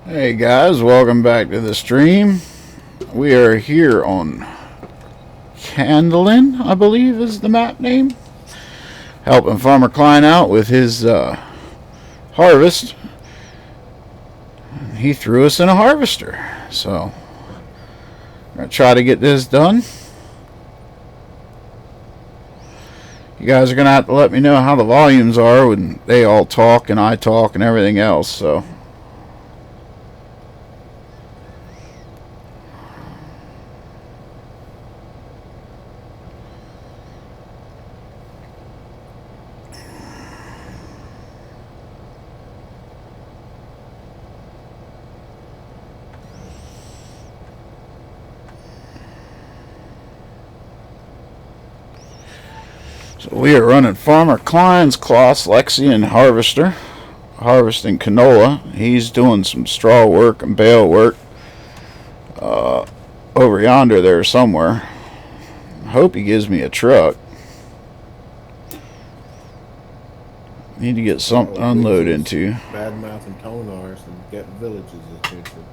Hey guys, welcome back to the stream. We are here on Candlin, I believe is the map name. Helping Farmer Klein out with his harvest. He threw us in a harvester. So, I'm going to try to get this done. You guys are going to have to let me know how the volumes are when they all talk and I talk and everything else. So, we are running Farmer Klein's Kloss Lexian harvester, harvesting canola. He's doing some straw work and bale work over yonder there somewhere. I hope he gives me a truck. Need to get something to unload into. Bad mouth and tone ours and get villages attention.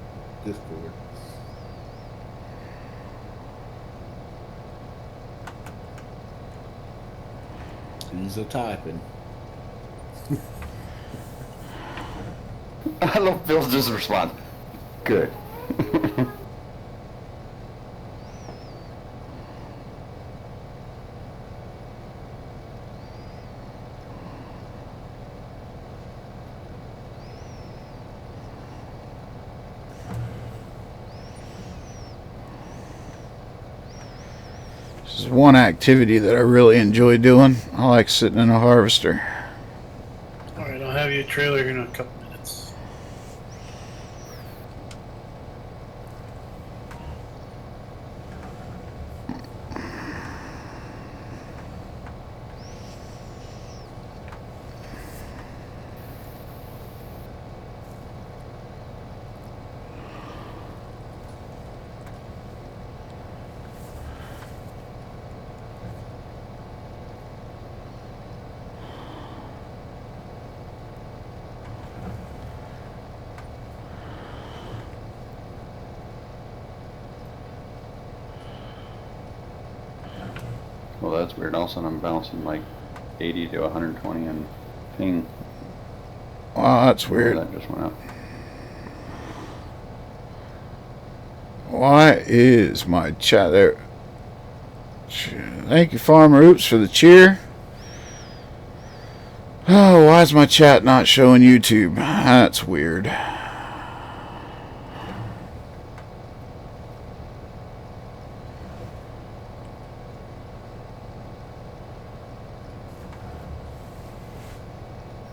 Discord. He's a typing. I love Phil's just response. Good. This is one activity that I really enjoy doing. I like sitting in a harvester. Alright, I'll have you a trailer here in a couple minutes. Well, that's weird. All of a sudden I'm bouncing like 80 to 120 and ping. Wow, that's weird. That just went up. Why is my chat there? Thank you, Farmer Oops, for the cheer. Oh, why is my chat not showing YouTube? That's weird.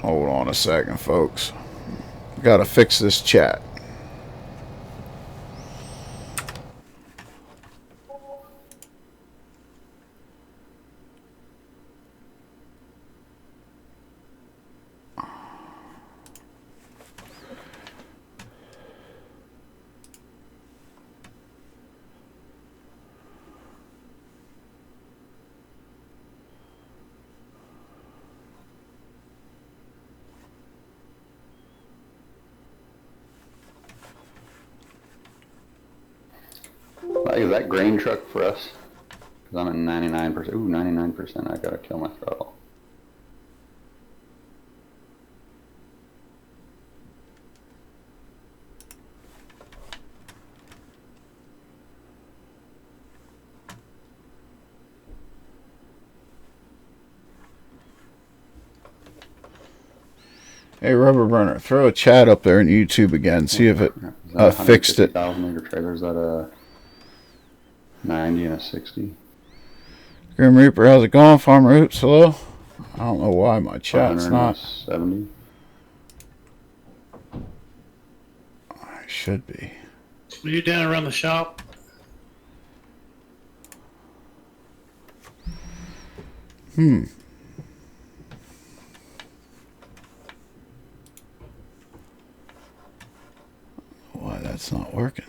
Hold on a second, folks. Gotta fix this chat. Like, is that grain truck for us? Because I'm at 99%. Ooh, 99%. I gotta kill my throttle. Hey, Rubber Burner, throw a chat up there in YouTube again. See if it fixed it. 150,000 liter trailers at a 90 and a 60. Grim Reaper, how's it going? Farmer Oops, hello. I don't know why my chat's not. 70. I should be. Are you down around the shop? Why that's not working.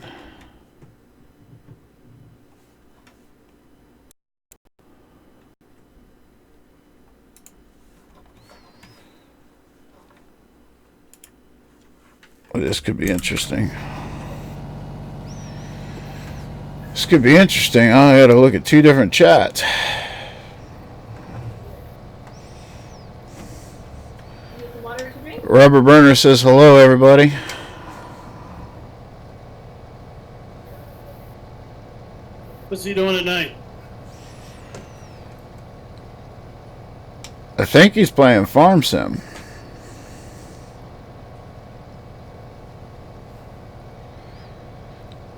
What this could be interesting. This could be interesting. I gotta look at two different chats. Rubber Burner says hello, everybody. What's he doing tonight? I think he's playing Farm Sim.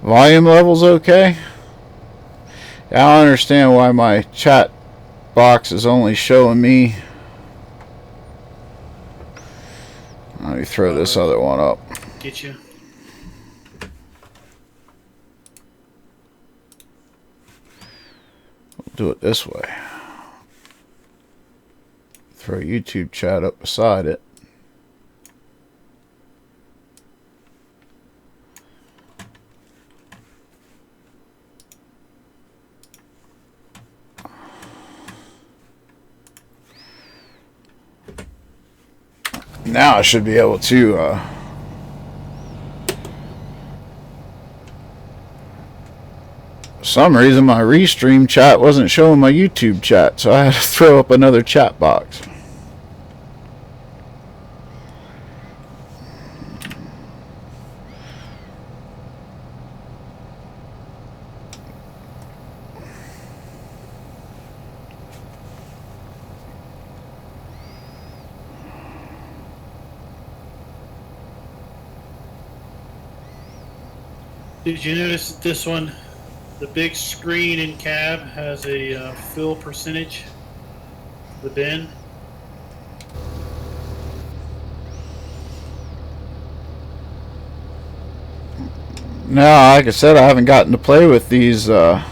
Volume level's okay? I don't understand why my chat box is only showing me. Let me throw this other one up. Get you. We'll do it this way. Throw YouTube chat up beside it. Now I should be able to for some reason my restream chat wasn't showing my YouTube chat, so I had to throw up another chat box. Did you notice that this one, the big screen in cab, has a fill percentage? The bin? No, like I said, I haven't gotten to play with these yet.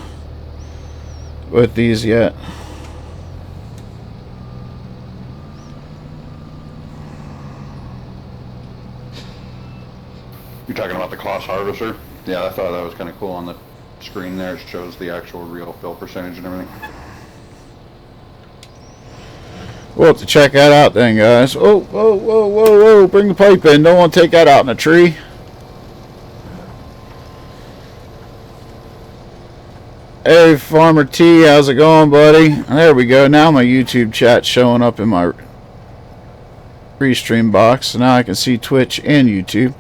You're talking about the Kloss harvester? Yeah, I thought that was kind of cool on the screen there. It shows the actual real fill percentage and everything. We'll have to check that out then, guys. Oh, whoa, whoa, whoa, whoa. Bring the pipe in. Don't want to take that out in a tree. Hey, Farmer T. How's it going, buddy? There we go. Now my YouTube chat's showing up in my restream box. So now I can see Twitch and YouTube.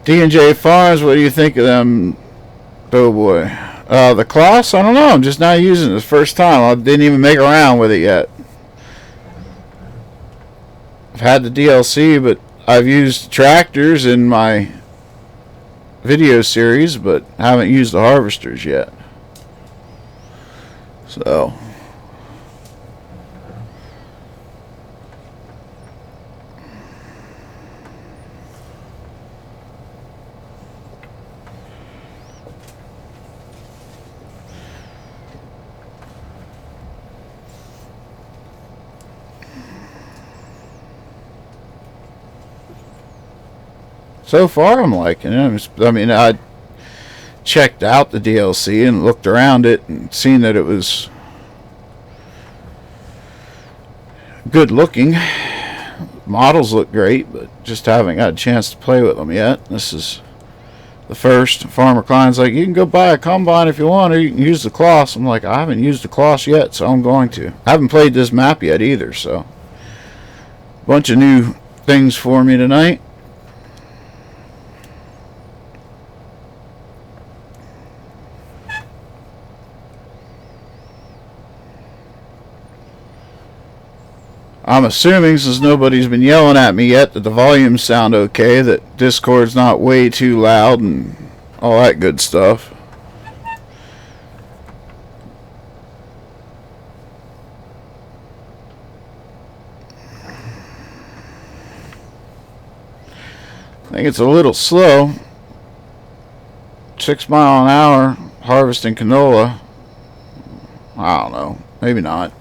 D&J Farms, what do you think of them, Doughboy? The Kloss? I don't know. I'm just not using it. It's the first time. I didn't even make around with it yet. I've had the DLC, but I've used tractors in my video series, but haven't used the harvesters yet. So... So far, I'm liking it. I mean, I checked out the DLC and looked around it and seen that it was good looking. Models look great, but just haven't got a chance to play with them yet. This is the first. Farmer Klein's like, you can go buy a combine if you want, or you can use the Kloss. I'm like, I haven't used the Kloss yet, so I'm going to. I haven't played this map yet either, so bunch of new things for me tonight. I'm assuming, since nobody's been yelling at me yet, that the volumes sound okay, that Discord's not way too loud and all that good stuff. I think it's a little slow. 6 mile an hour harvesting canola. I don't know. Maybe not.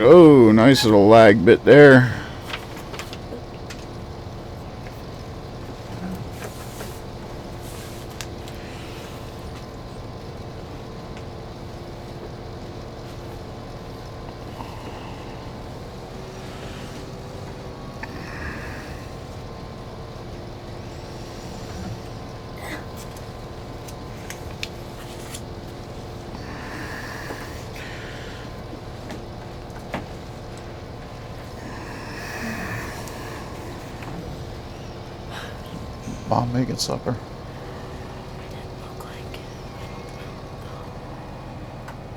Oh, nice little lag bit there. Mom making supper. Look like it.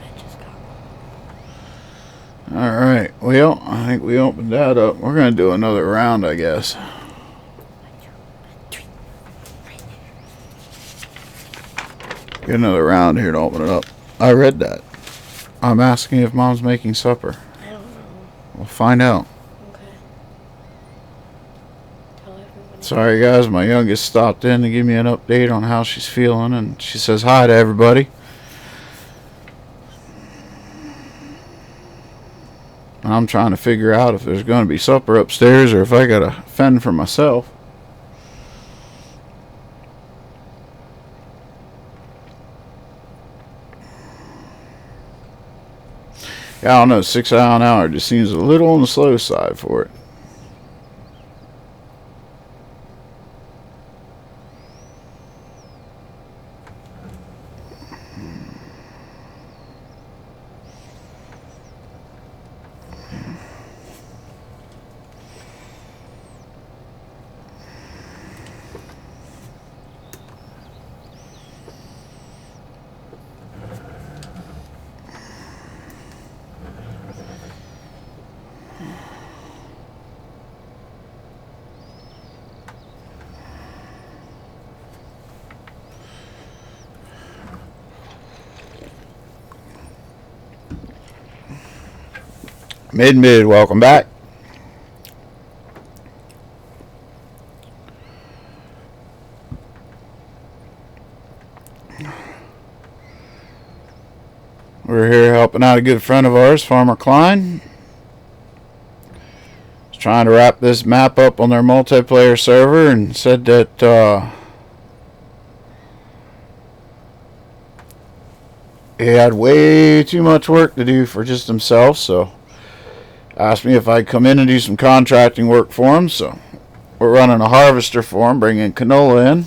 I just got All right. Well, I think we opened that up. We're gonna do another round, I guess. Get another round here to open it up. I read that. I'm asking if Mom's making supper. I don't know. We'll find out. Okay. Tell everybody. Sorry, guys. My youngest stopped in to give me an update on how she's feeling, and she says hi to everybody. I'm trying to figure out if there's going to be supper upstairs or if I got to fend for myself. Yeah, I don't know. 6 mile an hour just seems a little on the slow side for it. Mid, welcome back. We're here helping out a good friend of ours, Farmer Klein. He's trying to wrap this map up on their multiplayer server and said that he had way too much work to do for just himself, so asked me if I'd come in and do some contracting work for him. So we're running a harvester for him, bringing canola in.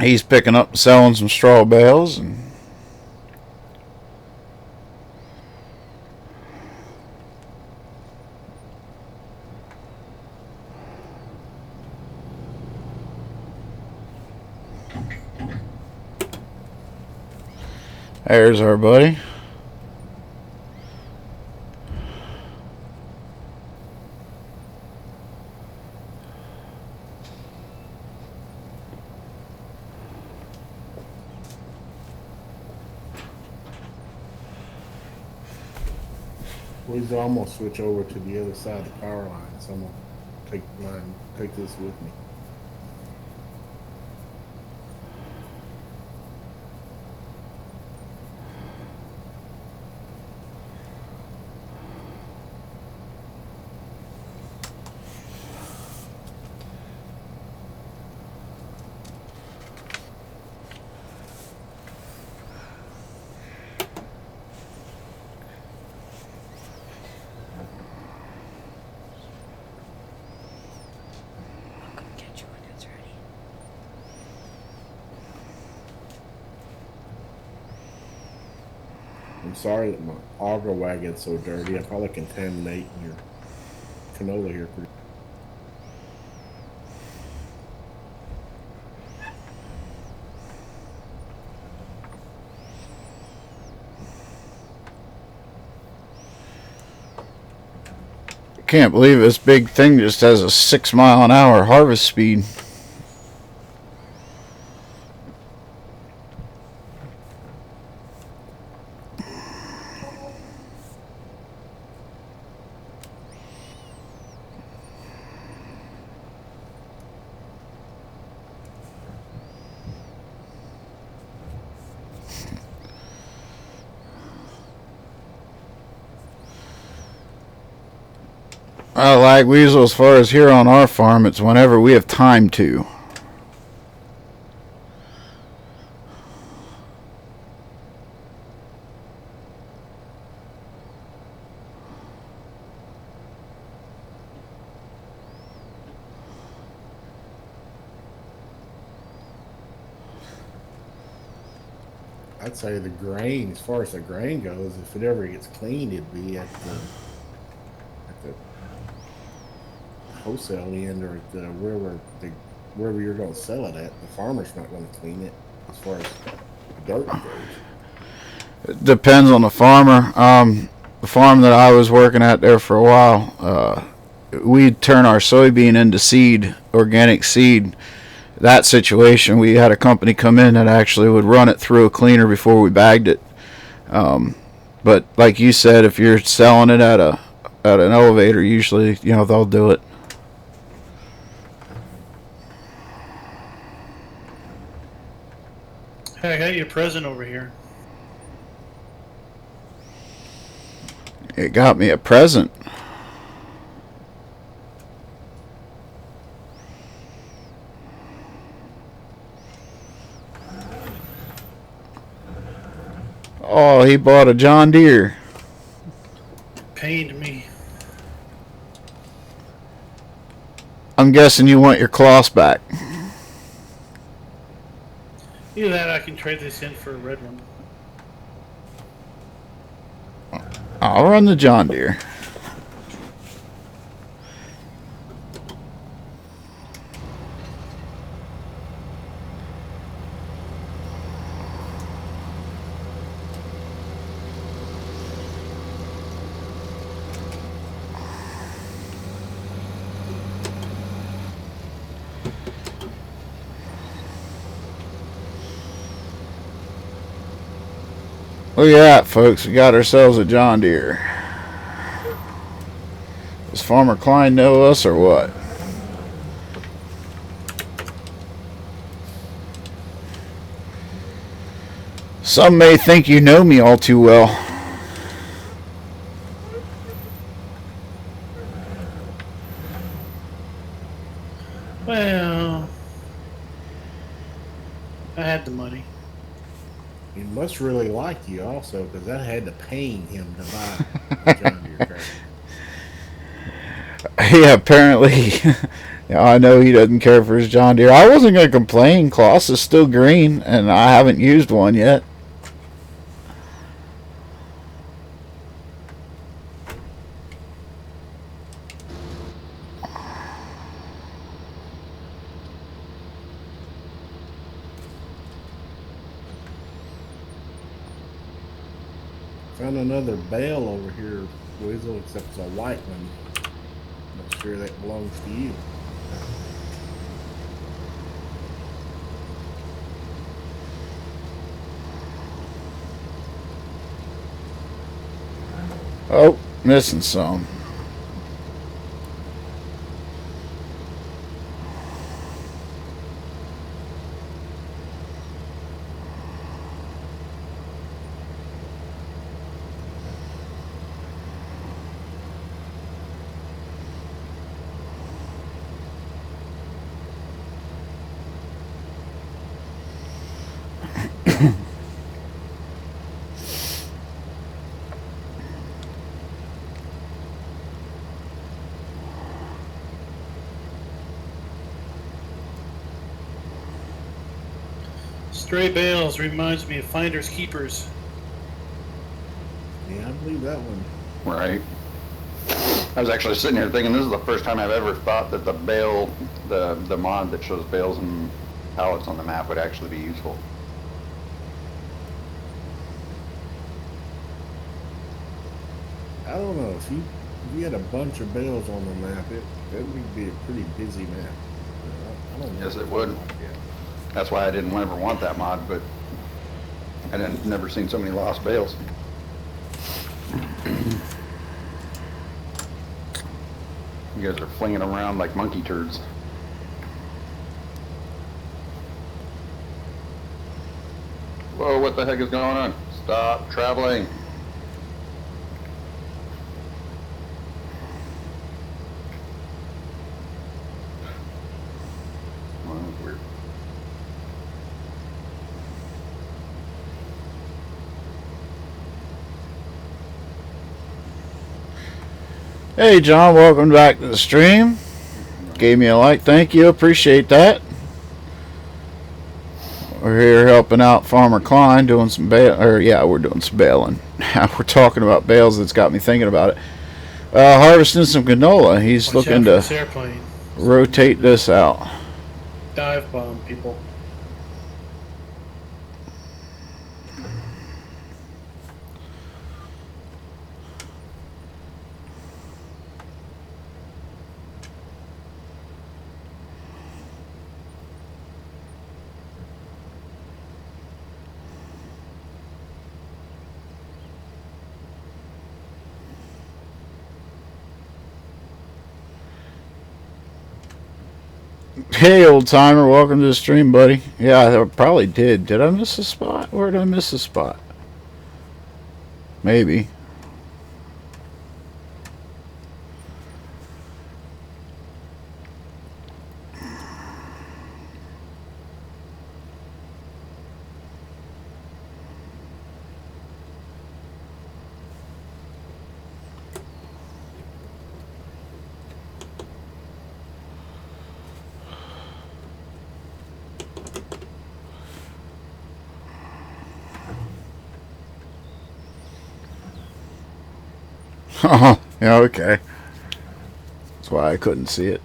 He's picking up and selling some straw bales, and there's our buddy. I'm gonna switch over to the other side of the power line, so I'm gonna take this with me. I'll come get you when it's ready. I'm sorry that my auger wagon's so dirty. I'm probably contaminating your canola here pretty. Can't believe this big thing just has a 6 mile an hour harvest speed. Like Weasel, as far as here on our farm, it's whenever we have time to. I'd say the grain, as far as the grain goes, if it ever gets cleaned, it'd be at the wholesale end or at the, wherever you're going to sell it at, the farmer's not going to clean it as far as dirt goes. It depends on the farmer. The farm that I was working at there for a while, we'd turn our soybean into seed, organic seed. That situation, we had a company come in that actually would run it through a cleaner before we bagged it. But like you said, if you're selling it at an elevator, usually they'll do it. Hey, I got you a present over here. It got me a present. Oh, he bought a John Deere. Pained me. I'm guessing you want your cloths back. Either that, I can trade this in for a red one. I'll run the John Deere. Look at that, folks. We got ourselves a John Deere. Does Farmer Klein know us or what? Some may think you know me all too well. Well, I had the money. He must really like you also, because that had to pain him to buy a John Deere tractor. Yeah, apparently. I know he doesn't care for his John Deere. I wasn't going to complain. Kloss is still green, and I haven't used one yet. Found another bale over here, Weasel, except it's a white one. Not sure that belongs to you. Oh, missing some. Stray bales reminds me of finders keepers. Yeah, I believe that one. Right. I was actually sitting here thinking this is the first time I've ever thought that the bale, the mod that shows bales and pallets on the map would actually be useful. I don't know, if you had a bunch of bales on the map, it would be a pretty busy map. I don't know. Yes, it would. That's why I didn't ever want that mod, but I didn't never seen so many lost bales. You guys are flinging them around like monkey turds. Whoa, what the heck is going on? Stop traveling. Well, that was weird. Hey, John, welcome back to the stream. Gave me a like. Thank you. Appreciate that. We're here helping out Farmer Klein doing some we're doing some baling. We're talking about bales. That's got me thinking about it. Harvesting some canola. He's Watch looking out for to this airplane. rotate this out. Dive bomb, people. Hey, old timer, welcome to the stream, buddy. Yeah, I probably did. Did I miss a spot? Where did I miss a spot? Maybe. Oh, yeah, okay. That's why I couldn't see it.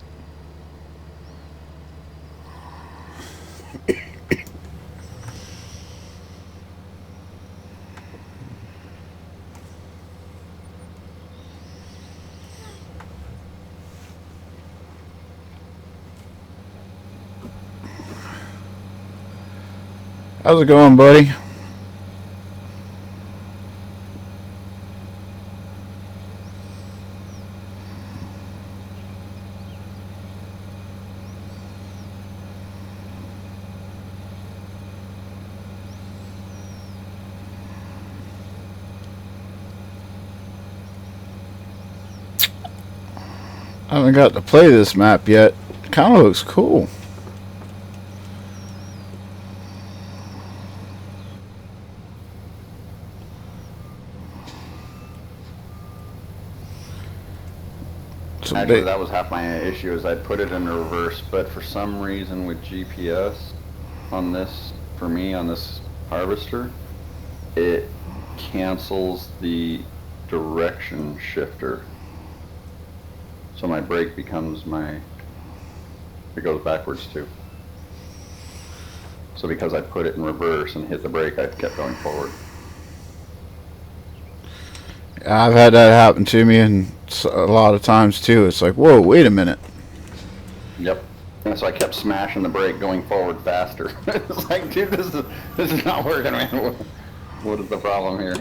How's it going, buddy? I haven't got to play this map yet. Kind of looks cool. Actually, that was half my issue, is I put it in reverse, but for some reason with GPS on this, for me, on this harvester, it cancels the direction shifter. So my brake becomes it goes backwards too. So because I put it in reverse and hit the brake, I kept going forward. I've had that happen to me, and a lot of times too. It's like, whoa, wait a minute. Yep. And so I kept smashing the brake going forward faster. It's like, dude, this is not working, man. What is the problem here?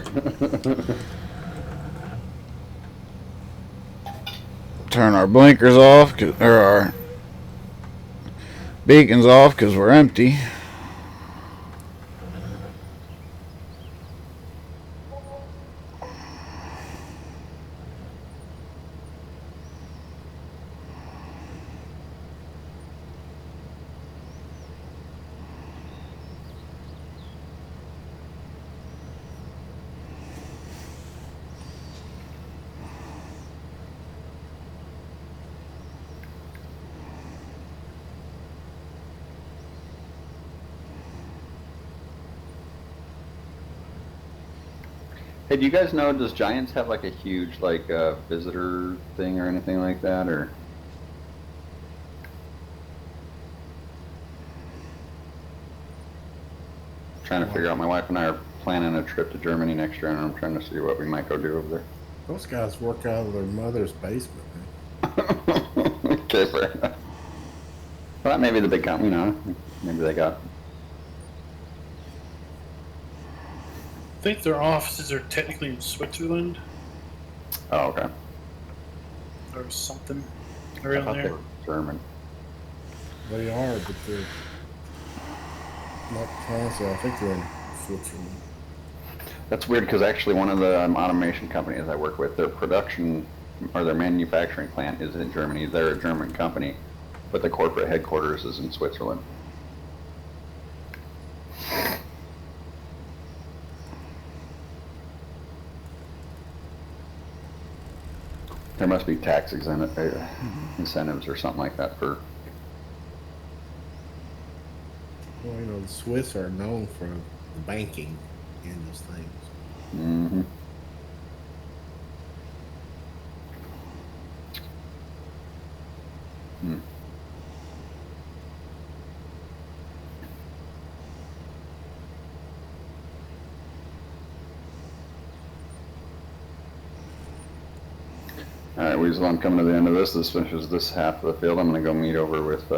Turn our blinkers off, or our beacons off, because we're empty. Hey, do you guys know, does Giants have like a huge visitor thing or anything like that, or? Trying to figure out, my wife and I are planning a trip to Germany next year, and I'm trying to see what we might go do over there. Those guys work out of their mother's basement, man. Okay, fair enough. Well, that may be the big company, maybe they got. I think their offices are technically in Switzerland Oh, okay. or something I around thought they there. were German. They are, but they're not honestly. I think they're in Switzerland. That's weird, because actually one of the automation companies I work with, their production or their manufacturing plant is in Germany. They're a German company, but the corporate headquarters is in Switzerland. There must be tax incentives or something like that for. Well, you know, the Swiss are known for the banking in those things. Mm-hmm. Alright, Weasel, I'm coming to the end of this. This finishes this half of the field. I'm gonna go meet over with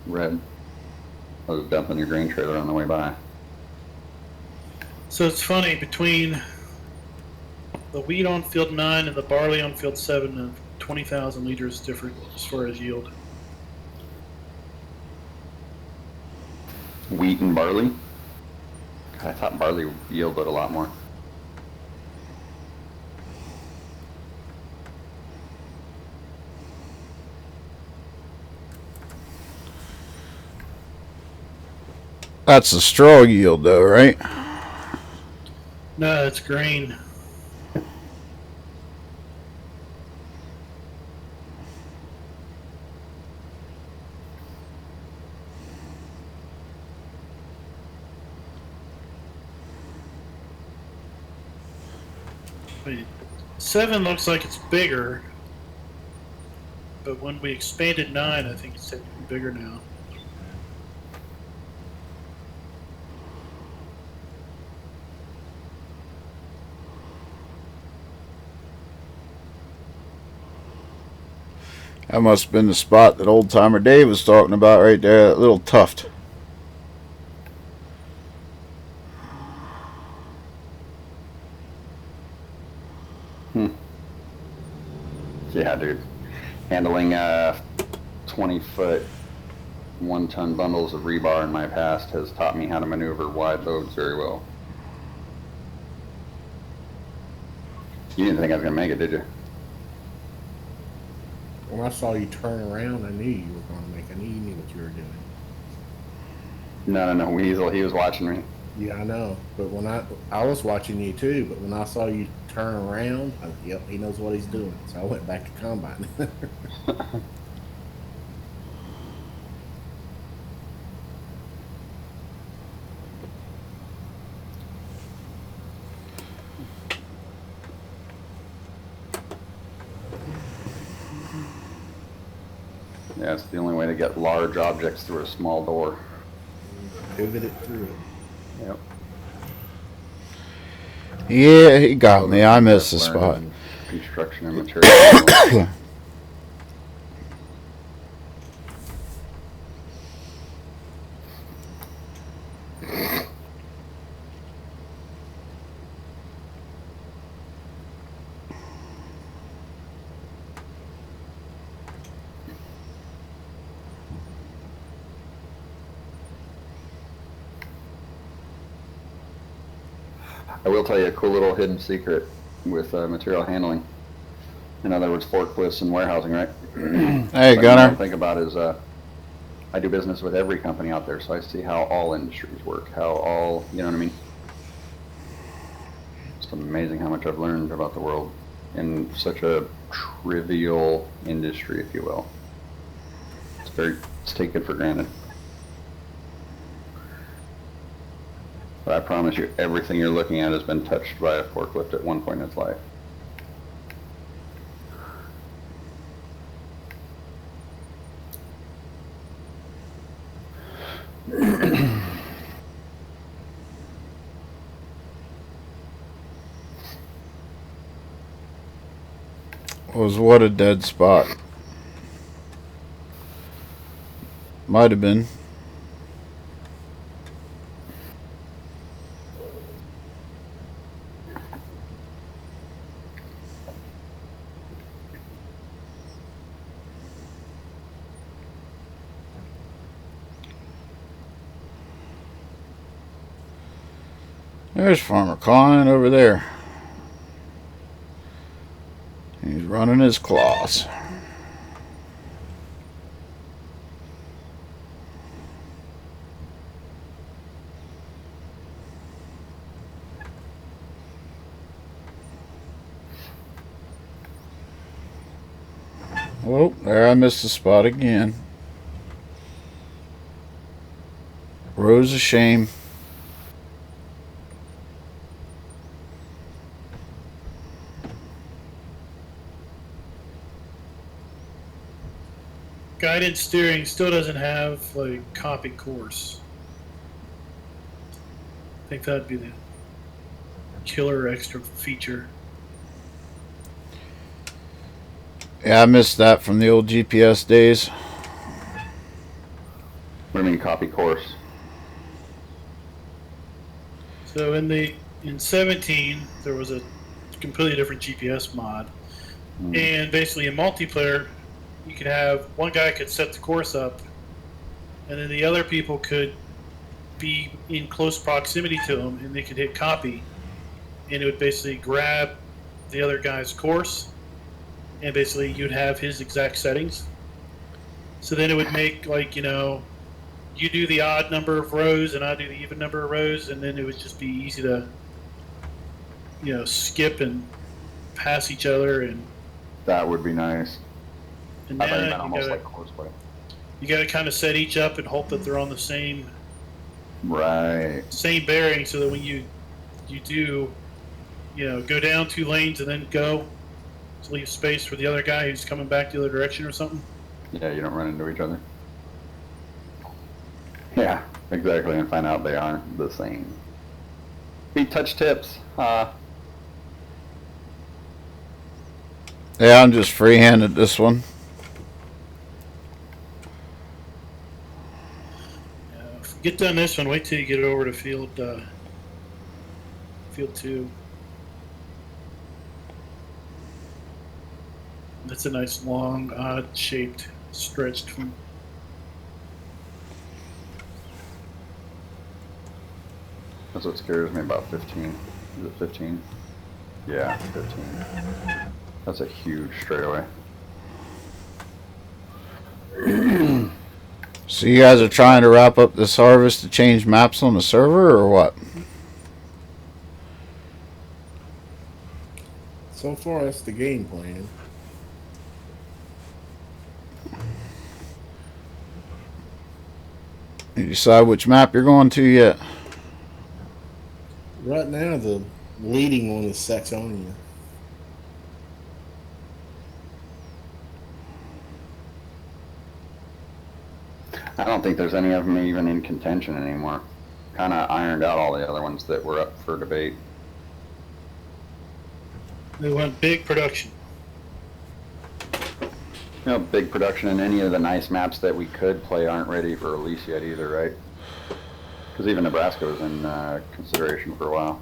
Red. I was dumping your grain trailer on the way by. So it's funny, between the wheat on field 9 and the barley on field 7, 20,000 liters different as far as yield. Wheat and barley? God, I thought barley yielded a lot more. That's the straw yield, though, right? No, it's grain. Wait, 7 looks like it's bigger, but when we expanded 9, I think it's technically bigger now. That must have been the spot that old timer Dave was talking about right there, that little tuft. Yeah, dude. Handling 20-foot, 1-ton bundles of rebar in my past has taught me how to maneuver wide loads very well. You didn't think I was going to make it, did you? When I saw you turn around, I knew you were going to make it. I knew you knew what you were doing. No, Weasel, he was watching me. Yeah, I know. But when I was watching you too, but when I saw you turn around, yep, he knows what he's doing. So I went back to combine. Yeah, it's the only way to get large objects through a small door. Pivot it through it. Yep. Yeah, he got me. I missed the spot. Learning construction and material. I will tell you a cool little hidden secret with material handling. In other words, forklifts and warehousing, right? Hey, Gunner. Think about is I do business with every company out there, so I see how all industries work, how all, you know what I mean? It's amazing how much I've learned about the world in such a trivial industry, if you will. It's taken for granted. But I promise you, everything you're looking at has been touched by a forklift at one point in its life. Was what a dead spot. Might have been. There's Farmer Klein over there. He's running his claws. Oh, there I missed the spot again. Rose of shame. Guided steering still doesn't have like copy course. I think that'd be the killer extra feature. Yeah, I missed that from the old GPS days. What do you mean copy course? So in 17 there was a completely different GPS mod, and basically in multiplayer, you could have one guy could set the course up, and then the other people could be in close proximity to him, and they could hit copy, and it would basically grab the other guy's course, and basically you'd have his exact settings. So then it would make, like, you do the odd number of rows and I do the even number of rows, and then it would just be easy to, skip and pass each other. And That would be nice. I thought you meant now almost like courseplay. you got to kind of set each up and hope that they're on the same Right. bearing, so that when you do, go down 2 lanes and then go to leave space for the other guy who's coming back the other direction or something. Yeah, you don't run into each other. Yeah, exactly, and find out they aren't the same. Be touch tips. Yeah, I'm just free-handed this one. If you get done this one, wait till you get over to field 2. That's a nice long, odd-shaped, stretched from. That's what scares me about 15. Is it 15? Yeah, 15. That's a huge straightaway. So you guys are trying to wrap up this harvest to change maps on the server, or what? So far, that's the game plan. You decide which map you're going to yet? Right now, the leading one is Saxonia. I don't think there's any of them even in contention anymore. Kind of ironed out all the other ones that were up for debate. They want big production. Big production, and any of the nice maps that we could play aren't ready for release yet either, right? Because even Nebraska was in consideration for a while.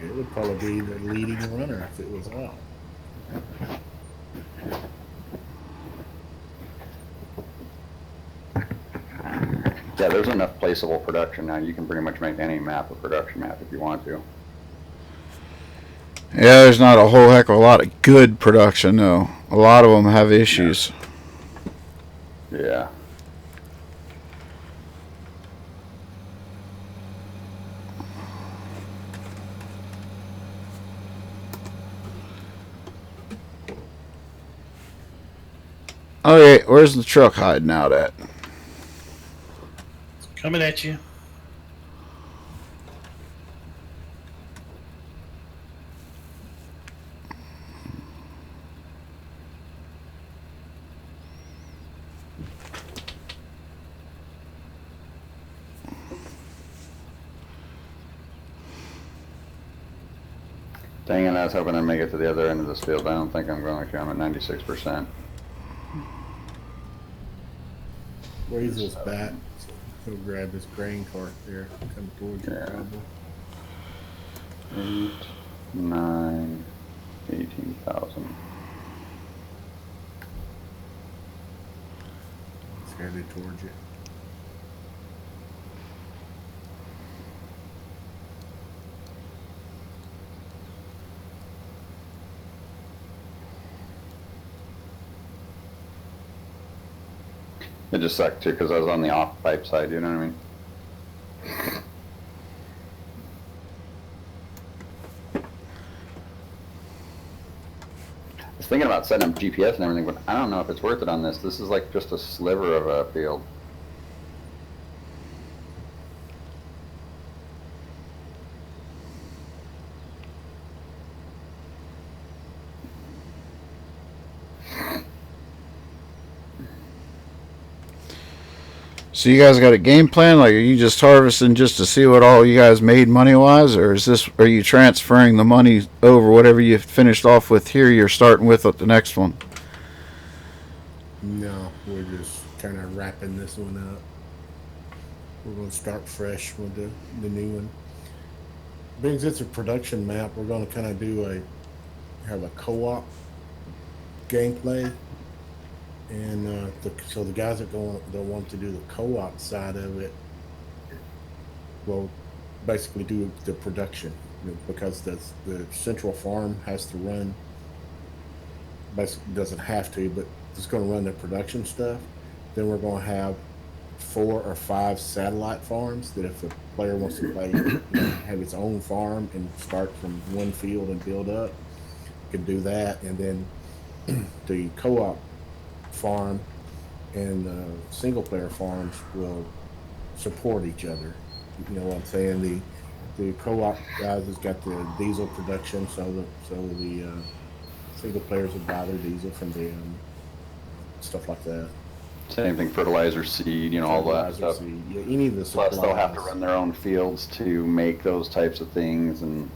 It would probably be the leading runner if it was out. Yeah, there's enough placeable production now. You can pretty much make any map a production map if you want to. Yeah, there's not a whole heck of a lot of good production, though. A lot of them have issues. Yeah. Okay, where's the truck hiding out at? It's coming at you. Dang it, I was hoping I'd make it to the other end of this field. I don't think I'm going to. I'm at 96%. Where's this bat? He'll grab his grain cart there. Come towards you, Yeah. probably. 8, 9, 18,000. It's headed towards you. It just sucked too because I was on the off pipe side, you know what I mean? I was thinking about setting up GPS and everything, but I don't know if it's worth it on this. This is like just a sliver of a field. So you guys got a game plan? Like, are you just harvesting just to see what all you guys made money wise, or are you transferring the money over whatever you finished off with here? You're starting with at the next one. No, we're just kind of wrapping this one up. We're going to start fresh with the new one. Being it's a production map, we're going to kind of have a co-op gameplay, and so the guys that want to do the co-op side of it will basically do the production, because the central farm has to run. Basically, doesn't have to, but it's going to run the production stuff. Then we're going to have 4 or 5 satellite farms that if the player wants to play, have its own farm and start from one field and build up, can do that. And then the co-op farm and single player farms will support each other. You know what I'm saying? The co-op guys has got the diesel production, so the single players will buy their diesel from them, stuff like that. Same thing, fertilizer, seed, all that stuff. Seed. Yeah, any of the supplies. Plus, they'll have to run their own fields to make those types of things, and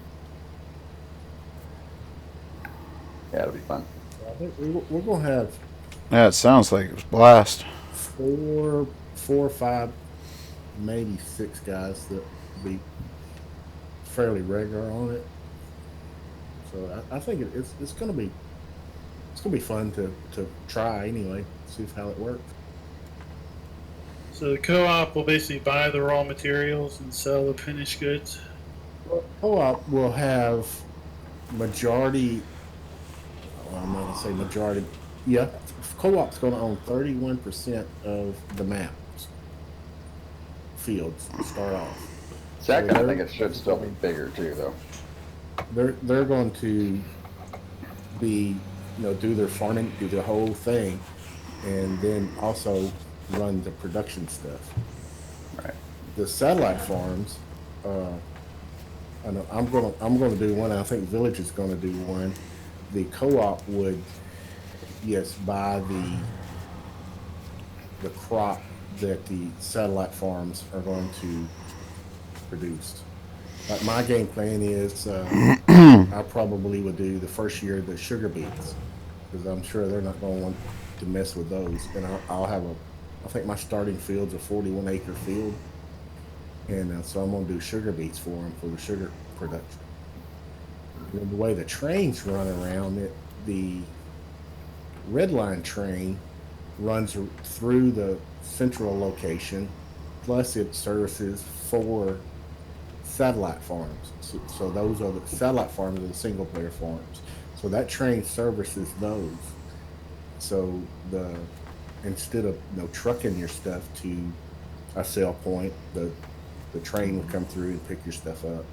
yeah, it'll be fun. I think we're going to have. Yeah, it sounds like it was blast. 4 or 5, maybe 6 guys that will be fairly regular on it. So I think it's going to be fun to try anyway. See how it works. So the co-op will basically buy the raw materials and sell the finished goods. Co-op will have majority. Well, I'm not going to say majority. Yeah, co-op's going to own 31% of the maps fields to start off. So I kind of think it should still be bigger too, though. They're going to be, do their farming, do the whole thing, and then also run the production stuff. Right. The satellite farms, I know I'm going to do one. I think Village is going to do one. The co-op would, yes, buy the crop that the satellite farms are going to produce. Like my game plan is, I probably would do the first year the sugar beets, because I'm sure they're not going to want to mess with those. And I'll have I think my starting field's a 41-acre field, and so I'm going to do sugar beets for them for the sugar production. And the way the trains run around it, the red line train runs through the central location, plus it services 4 satellite farms. So those are the satellite farms are the single player farms. So that train services those. So instead of trucking your stuff to a sell point, the train will come through and pick your stuff up.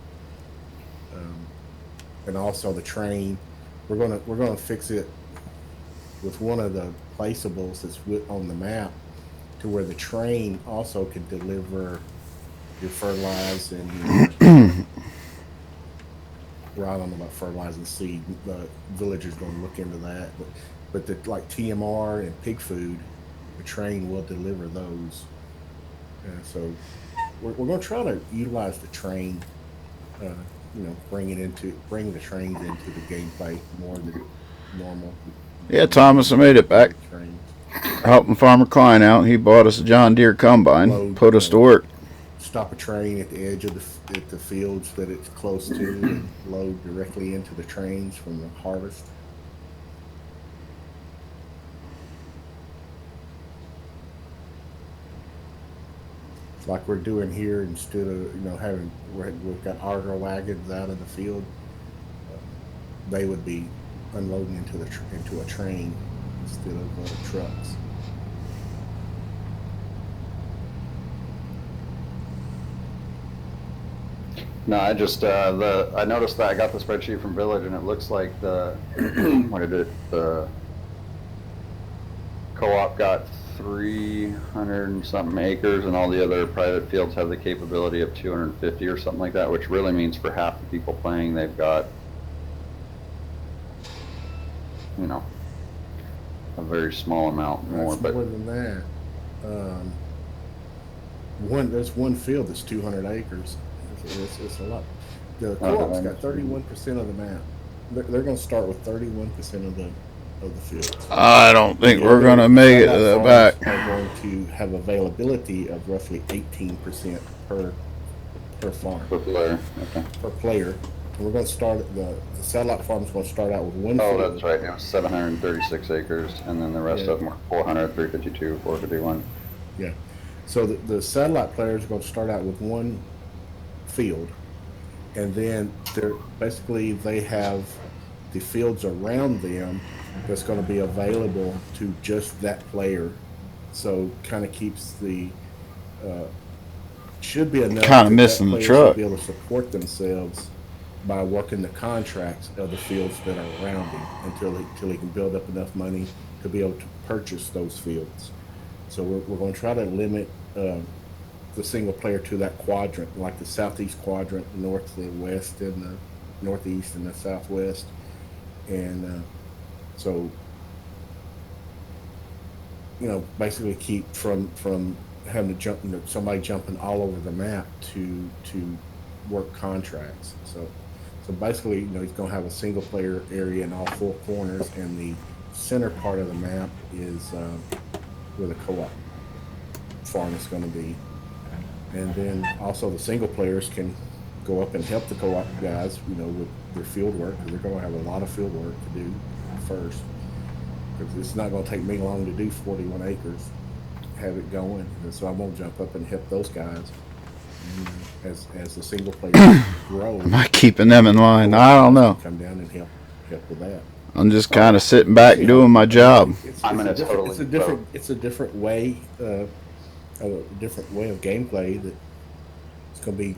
And also the train, we're gonna fix it with one of the placeables that's on the map, to where the train also can deliver your fertilizer and your well, I don't know about fertilizing seed. The Villager's going to look into that, but like TMR and pig food, the train will deliver those. And so we're going to try to utilize the train, bring the trains into the gameplay more than normal. Yeah, Thomas, I made it back. Helping Farmer Klein out. He bought us a John Deere combine, put us to work. Stop a train at the edge of the fields that it's close to, and load directly into the trains from the harvest. It's like we're doing here, instead of we've got auger wagons out in the field. They would be unloading into a train instead of trucks. No, I just I noticed that I got the spreadsheet from Village, and it looks like the co-op got 300 and something acres, and all the other private fields have the capability of 250 or something like that, which really means for half the people playing, they've got a very small amount more. That's but more than that. There's one field that's 200 acres. It's a lot. The co-op's got 31% of the map. They're going to start with 31% of the fields. I don't think The we're other gonna make it to satellite the back. farms are going to have availability of roughly 18% per farm Per player. Okay. per player. And we're going to start the satellite farm's going to start out with one Oh, field. that's right. It was 736 acres, and then the rest Yeah. of them were 400, 352, 451. Yeah. So the satellite players are going to start out with one field, and then they have the fields around them that's going to be available to just that player. So kind of keeps should be enough. Kinda that missing the player truck. should be able to support themselves by working the contracts of the fields that are around him until he can build up enough money to be able to purchase those fields. So we're going to try to limit the single player to that quadrant, like the southeast quadrant, the north, the west, and the northeast, and the southwest. And so, basically keep from having to jump, somebody jumping all over the map to work contracts. So basically, he's going to have a single player area in all four corners, and the center part of the map is where the co-op farm is going to be. And then also the single players can go up and help the co-op guys, with their field work, because they're going to have a lot of field work to do first. Because it's not going to take me long to do 41 acres, have it going. And so I won't jump up and help those guys as the single players grow. Am I keeping them in line? I don't know. Come down and help with that. I'm just kind of sitting back doing my job. I'm gonna totally It's a different way, a different way of gameplay that it's going to be,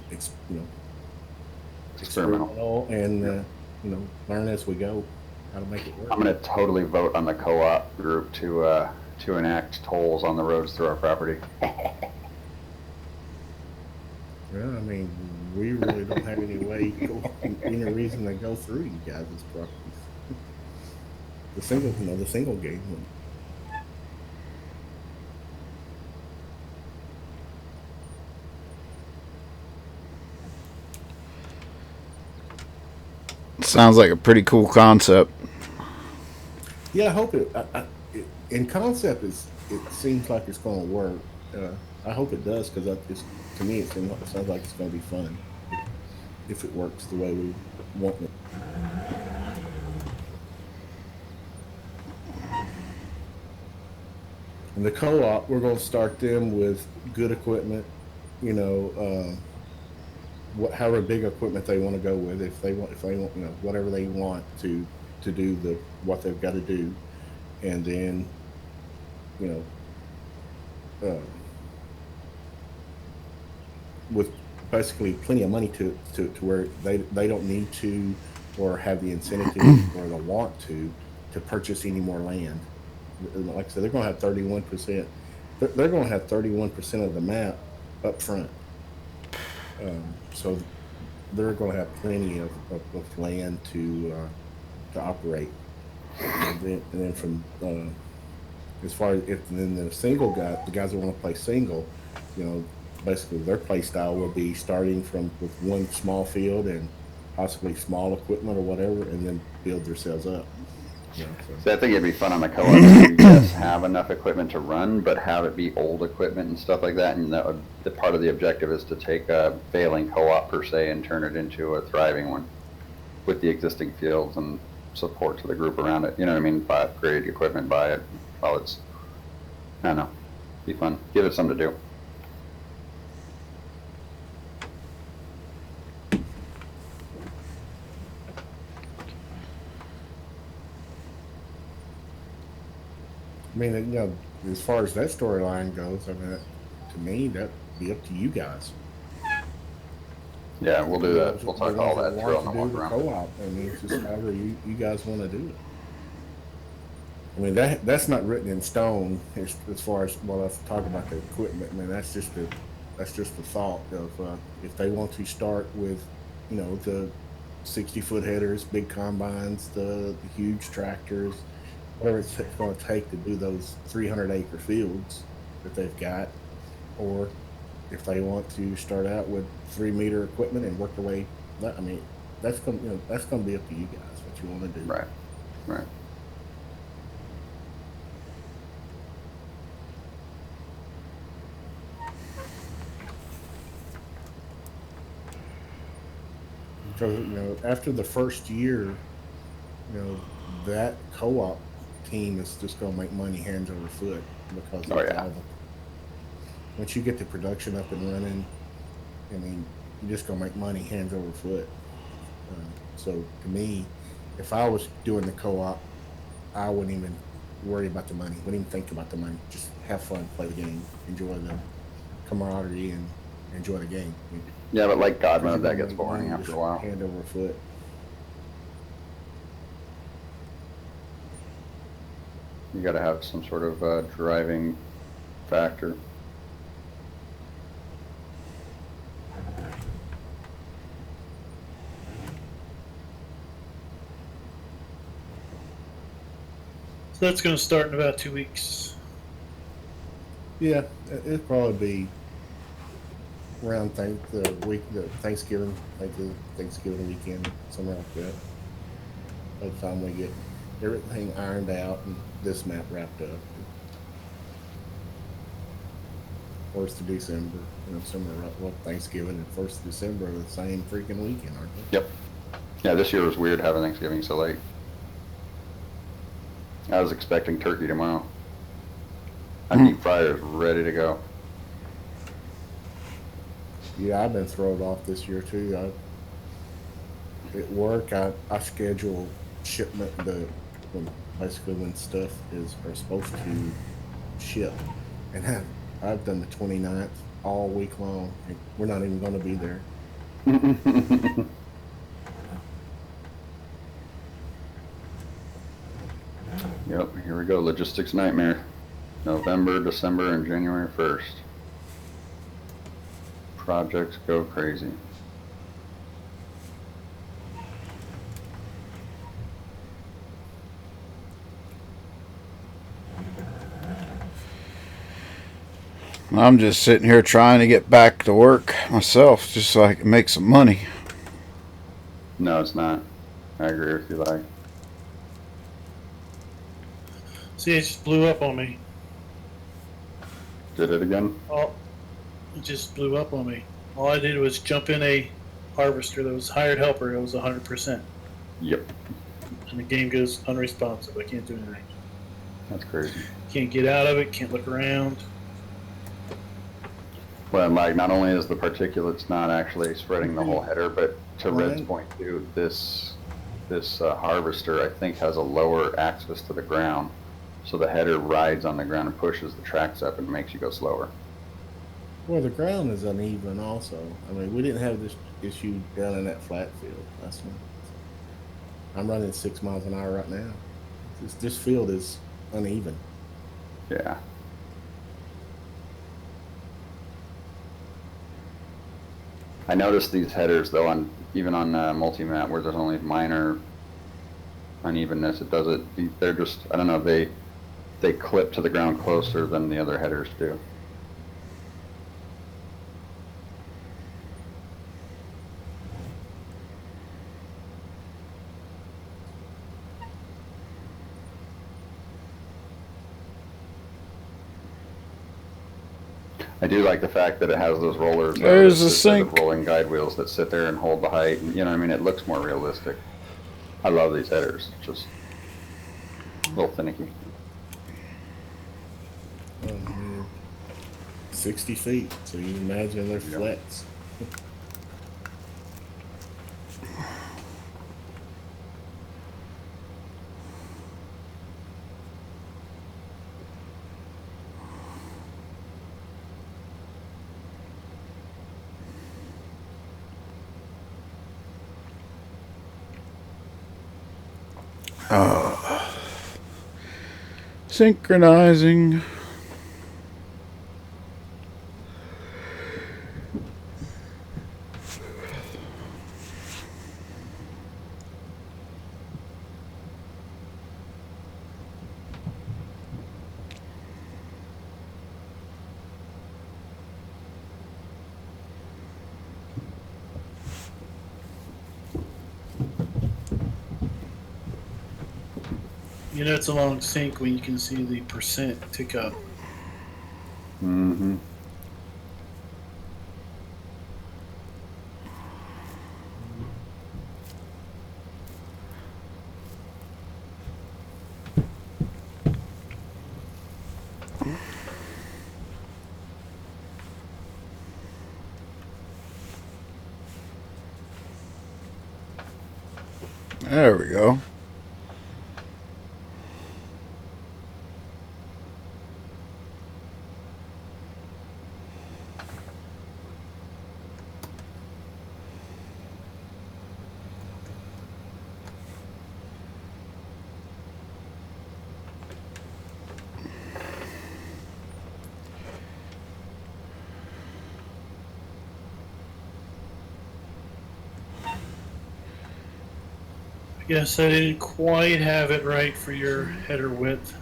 experimental. and learn as we go how to make it work. I'm gonna totally vote on the co-op group to enact tolls on the roads through our property. Well, I mean, we really don't have any reason to go through you guys' properties. The single game. Sounds like a pretty cool concept. Yeah, I hope in concept, it seems like it's going to work. I hope it does, because to me, it sounds like it's going to be fun if it works the way we want it. And the co-op, we're going to start them with good equipment, however big equipment they want to go with. If they want, whatever they want to do what they've got to do, and then, with basically plenty of money to where they don't need to, or have the incentive or the want to purchase any more land. Like I said, they're going to have 31%. They're going to have 31% of the map up front. So they're going to have plenty of land to operate. And then from as far as the single guy, the guys that want to play single, basically their play style will be starting with one small field and possibly small equipment or whatever, and then build themselves up. So I think it'd be fun on the co-op to yes, have enough equipment to run, but have it be old equipment and stuff like that. And the part of the objective is to take a failing co-op per se and turn it into a thriving one with the existing fields and support to the group around it. You know what I mean? Buy upgrade equipment, buy it while it's, I don't know, be fun. Give it something to do. I mean, as far as that storyline goes, I mean, to me, that'd be up to you guys. Yeah, we'll do that. We'll talk all that through on the walk the around. co-op. I mean, it's just however you guys want to do it. I mean, that's not written in stone as far as what I was talking about the equipment. I mean, that's just the thought of if they want to start with, the 60-foot headers, big combines, the huge tractors, whatever it's going to take to do those 300-acre fields that they've got, or if they want to start out with 3 meter equipment and work their way, I mean, that's going that's going to be up to you guys what you want to do. Right. Right. Because after the first year, that co-op team is just going to make money hands over foot because Oh, of yeah. all the. Once you get the production up and running, I mean, you're just going to make money hands over foot. So to me, if I was doing the co-op, I wouldn't even worry about the money. Wouldn't even think about the money. Just have fun, play the game, enjoy the camaraderie, and enjoy the game. Yeah, but like God Because mode, you're that gonna gets make boring money after just a while. hand over foot. You got to have some sort of driving factor. So that's going to start in about 2 weeks. Yeah, it'd probably be around the Thanksgiving, like the Thanksgiving weekend, something like that. By the time we get everything ironed out and this map wrapped up. First of December, Thanksgiving and 1st of December are the same freaking weekend, aren't they? Yep. Yeah, this year was weird having Thanksgiving so late. I was expecting turkey tomorrow. My deep fryer is ready to go. Yeah, I've been thrown off this year too. At work, I schedule shipment when stuff are supposed to ship, and I've done the 29th all week long. We're not even going to be there. Yep, here we go. Logistics nightmare. November, December, and January 1st. Projects go crazy. I'm just sitting here trying to get back to work myself, just so I can make some money. No, it's not. I agree with you, like. See, it just blew up on me. Did it again? Oh, it just blew up on me. All I did was jump in a harvester that was hired helper. It was 100%. Yep. And the game goes unresponsive. I can't do anything. That's crazy. Can't get out of it. Can't look around. Well, like, not only is the particulates not actually spreading the whole header, but to Red's Right. point too, this harvester I think has a lower axis to the ground, so the header rides on the ground and pushes the tracks up and makes you go slower. Well, the ground is uneven also. I mean, we didn't have this issue down in that flat field last month. I'm running 6 miles an hour right now. This field is uneven. Yeah. I noticed these headers though even on multi-map where there's only minor unevenness. They're just, I don't know, they clip to the ground closer than the other headers do. I do like the fact that it has those rollers. There's a instead of sink. rolling guide wheels that sit there and hold the height. And, you know what I mean? It looks more realistic. I love these headers. Just a little finicky. 60 feet. So you can imagine they're Yep. flats. Synchronizing. You know it's a long sync when you can see the percent tick up. Mm-hmm. There we go. I guess I didn't quite have it right for your header width.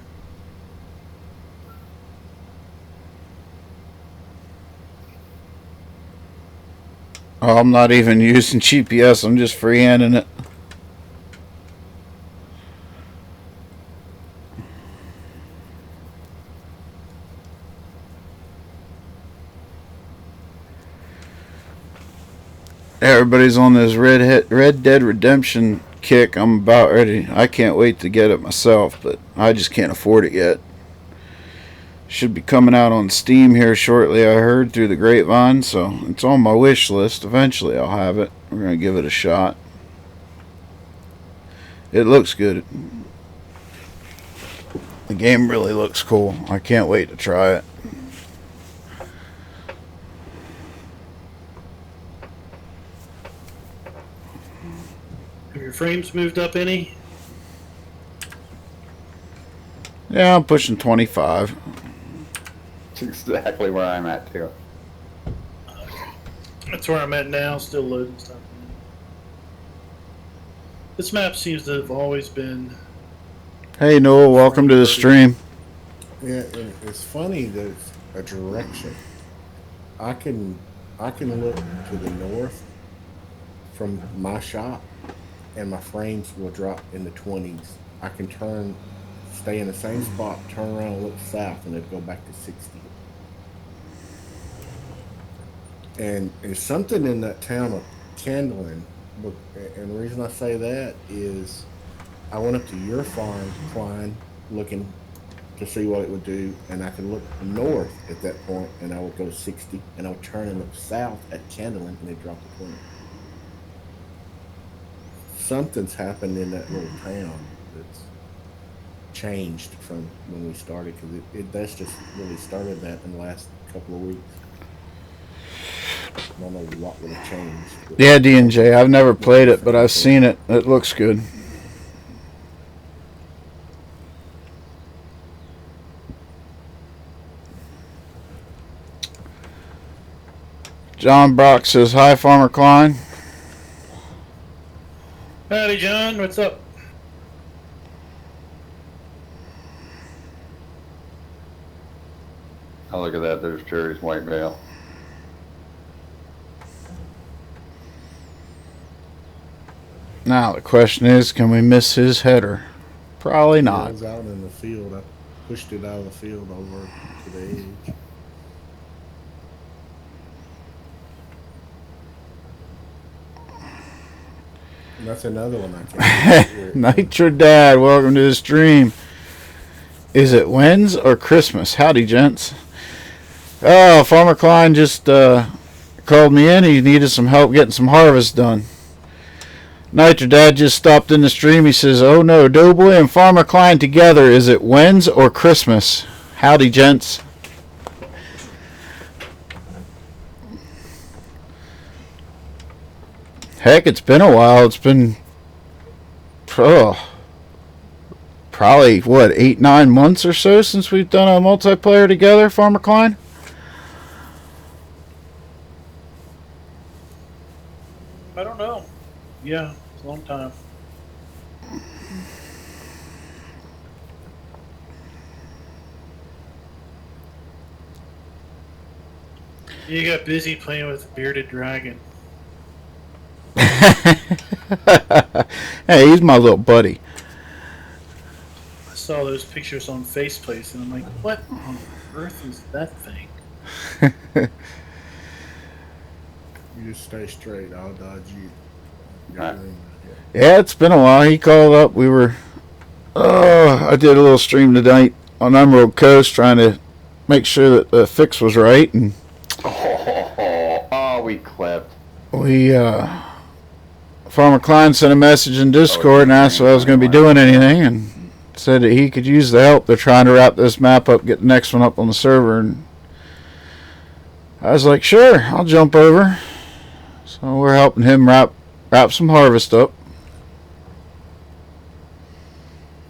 Oh, I'm not even using GPS. I'm just freehanding it. Everybody's on this Red Dead Redemption kick. I'm about ready. I can't wait to get it myself, but I just can't afford it yet. Should be coming out on Steam here shortly, I heard through the grapevine, so it's on my wish list. Eventually I'll have it. We're going to give it a shot. It looks good. The game really looks cool. I can't wait to try it. Have your frames moved up any? Yeah, I'm pushing 25. That's exactly where I'm at too. That's where I'm at now, still loading stuff. This map seems to have always been. Hey Noel, welcome to the stream. Yeah, and it's funny that it's a direction. I can look to the north from my shop, and my frames will drop in the 20s. I can stay in the same spot, turn around and look south, and it'll go back to 60. And there's something in that town of Candlin, and the reason I say that is I went up to your farm, Klein, looking to see what it would do, and I could look north at that point, and I would go 60, and I would turn and look south at Candlin, and it dropped to 20. Something's happened in that little town that's changed from when we started, because that's just really started that in the last couple of weeks. I don't know what would have changed. Yeah, D&J, I've never played it, but I've seen it. It looks good. John Brock says, hi, Farmer Klein. Howdy, John. What's up? Oh, look at that. There's Jerry's white veil. Now the question is, can we miss his header? Probably It not. was out in the field. I pushed it out of the field over to the edge. And that's another one I can't. Nitro Dad, welcome to the stream. Is it when's or Christmas? Howdy, gents. Oh, Farmer Klein just called me in. He needed some help getting some harvest done. Nitro Dad just stopped in the stream. He says, oh no, Doughboy and Farmer Klein together. Is it when's or Christmas? Howdy, gents. Heck, it's been a while. It's been probably, what, 8-9 months or so since we've done a multiplayer together, Farmer Klein? I don't know. Yeah, it's a long time. You got busy playing with the bearded dragon. Hey, he's my little buddy. saw those pictures on Faceplace, and I'm like, what on earth is that thing? You just stay straight. I'll dodge you. Alright. Yeah, it's been a while. He called up. We were. Oh, I did a little stream tonight on Emerald Coast trying to make sure that the fix was right, and We clipped. we Farmer Klein sent a message in Discord and asked if I was going to be doing anything, and said that he could use the help. They're trying to wrap this map up, get the next one up on the server, and I was like, sure, I'll jump over. So we're helping him wrap some harvest up.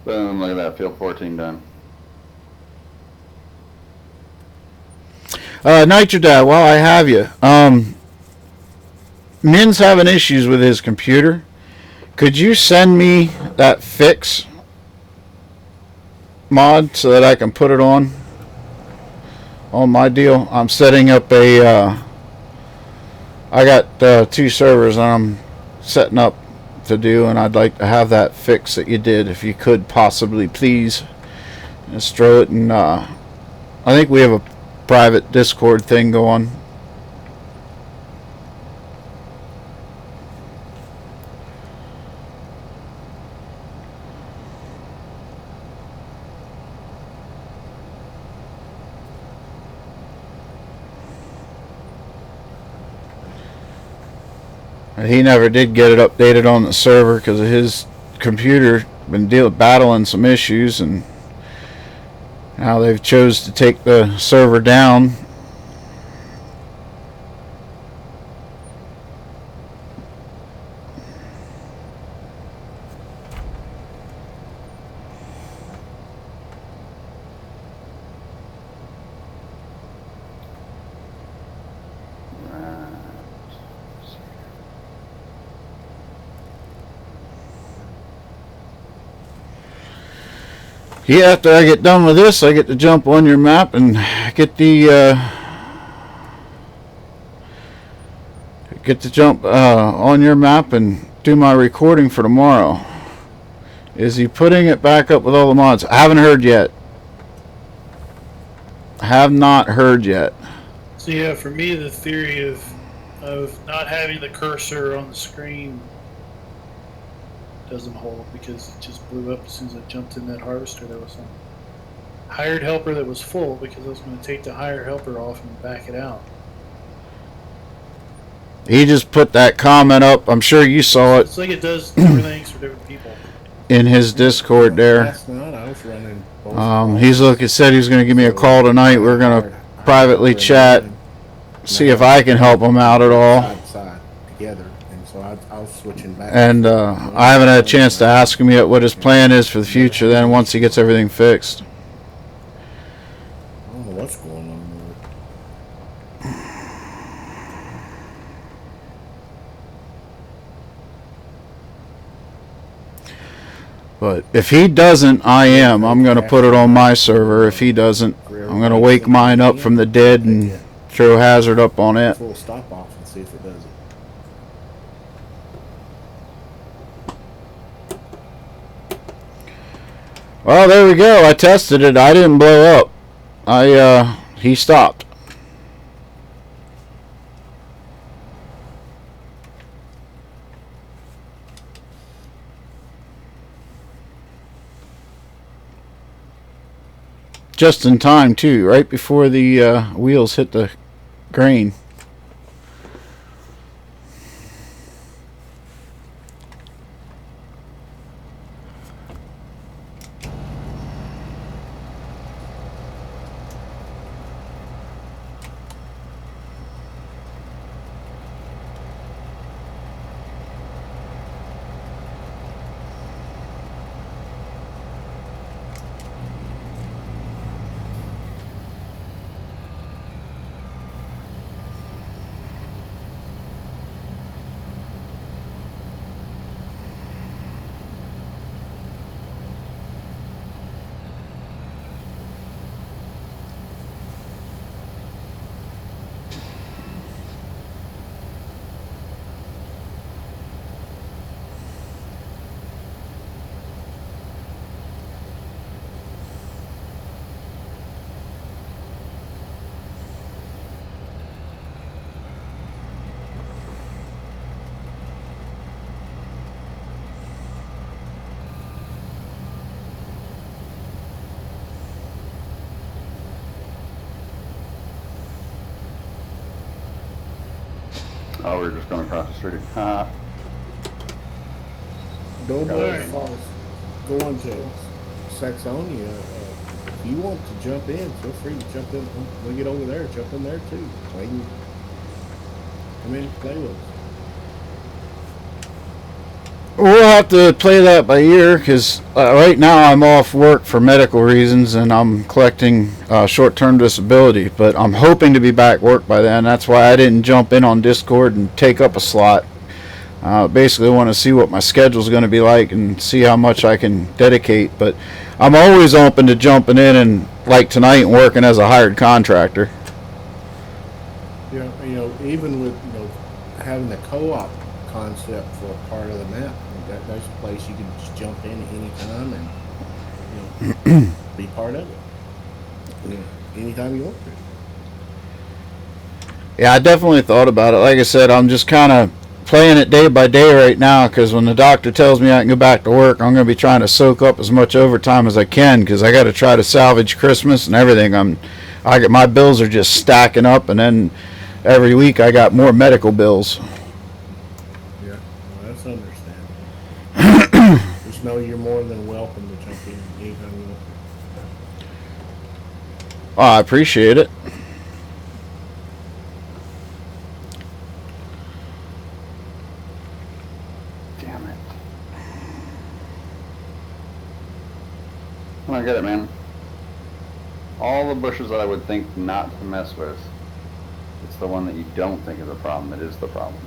Boom, look at that, field 14 done. Nitrodad, while I have you, Min's having issues with his computer. Could you send me that fix mod so that I can put it on my deal? I'm setting up a I got 2 servers I'm setting up to do, and I'd like to have that fix that you did, if you could possibly, please. Just throw it in. I think we have a private Discord thing going. He never did get it updated on the server because of his computer been battling some issues, and now they've chose to take the server down. Yeah, after I get done with this, I get to jump on your map and get the jump on your map and do my recording for tomorrow. Is he putting it back up with all the mods? I haven't heard yet. Have not heard yet. So yeah, for me, the theory of not having the cursor on the screen doesn't hold, because it just blew up as soon as I jumped in that harvester that was on. Hired helper that was full, because I was going to take the hired helper off and back it out. He just put that comment up. I'm sure you saw it It's like it does different things for different people. in his Discord there. Last night I was running both He said he was going to give me a call tonight. We're going to privately chat, see if I can help him out at all. side to side together, and so I was switching back. And I haven't had a chance to ask him yet what his plan is for the future then, once he gets everything fixed. I don't know what's going on with it. But if he doesn't, I'm going to put it on my server. If he doesn't, I'm going to wake mine up from the dead and throw Hazard up on it. Full stop off and see if it does it. Well, there we go. I tested it. I didn't blow up. He stopped. Just in time, too, right before the wheels hit the grain. Oh, we're just going across the street. Doughboy, Alright. as far as going to Saxonia, if you want to jump in, feel free to jump in. When we get over there, jump in there too. Play, come in and play with us. We'll have to play that by ear because right now I'm off work for medical reasons and I'm collecting short-term disability. But I'm hoping to be back work by then. That's why I didn't jump in on Discord and take up a slot. Basically, want to see what my schedule is going to be like and see how much I can dedicate. But I'm always open to jumping in and like tonight and working as a hired contractor. Yeah, even with having the co-op concept for a part of the map, that's a place you can just jump in at any time and be part of it. Anytime you want to. Yeah, I definitely thought about it. Like I said, I'm just kind of playing it day by day right now because when the doctor tells me I can go back to work, I'm going to be trying to soak up as much overtime as I can because I got to try to salvage Christmas and everything. My bills are just stacking up, and then every week I got more medical bills. Yeah, well, that's understandable. Just know you're more than welcome to jump in anytime you want. Oh, I appreciate it. Damn it. I get it, man. All the bushes that I would think not to mess with, it's the one that you don't think is a problem that is the problem.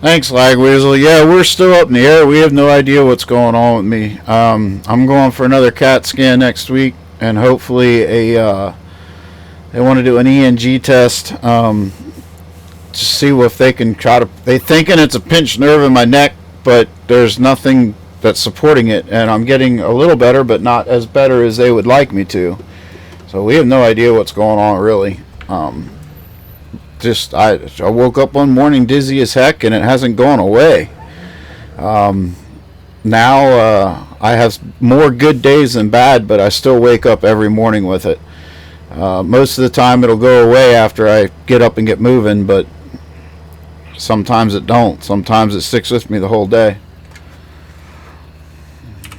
Thanks, Lagweasel. Yeah, we're still up in the air. We have no idea what's going on with me. I'm going for another CAT scan next week, and hopefully they want to do an ENG test to see if they can they're thinking it's a pinched nerve in my neck, but there's nothing that's supporting it, and I'm getting a little better, but not as better as they would like me to. So we have no idea what's going on, really. I woke up one morning dizzy as heck, and it hasn't gone away. Now I have more good days than bad, but I still wake up every morning with it. Most of the time it'll go away after I get up and get moving, but sometimes it don't. Sometimes it sticks with me the whole day.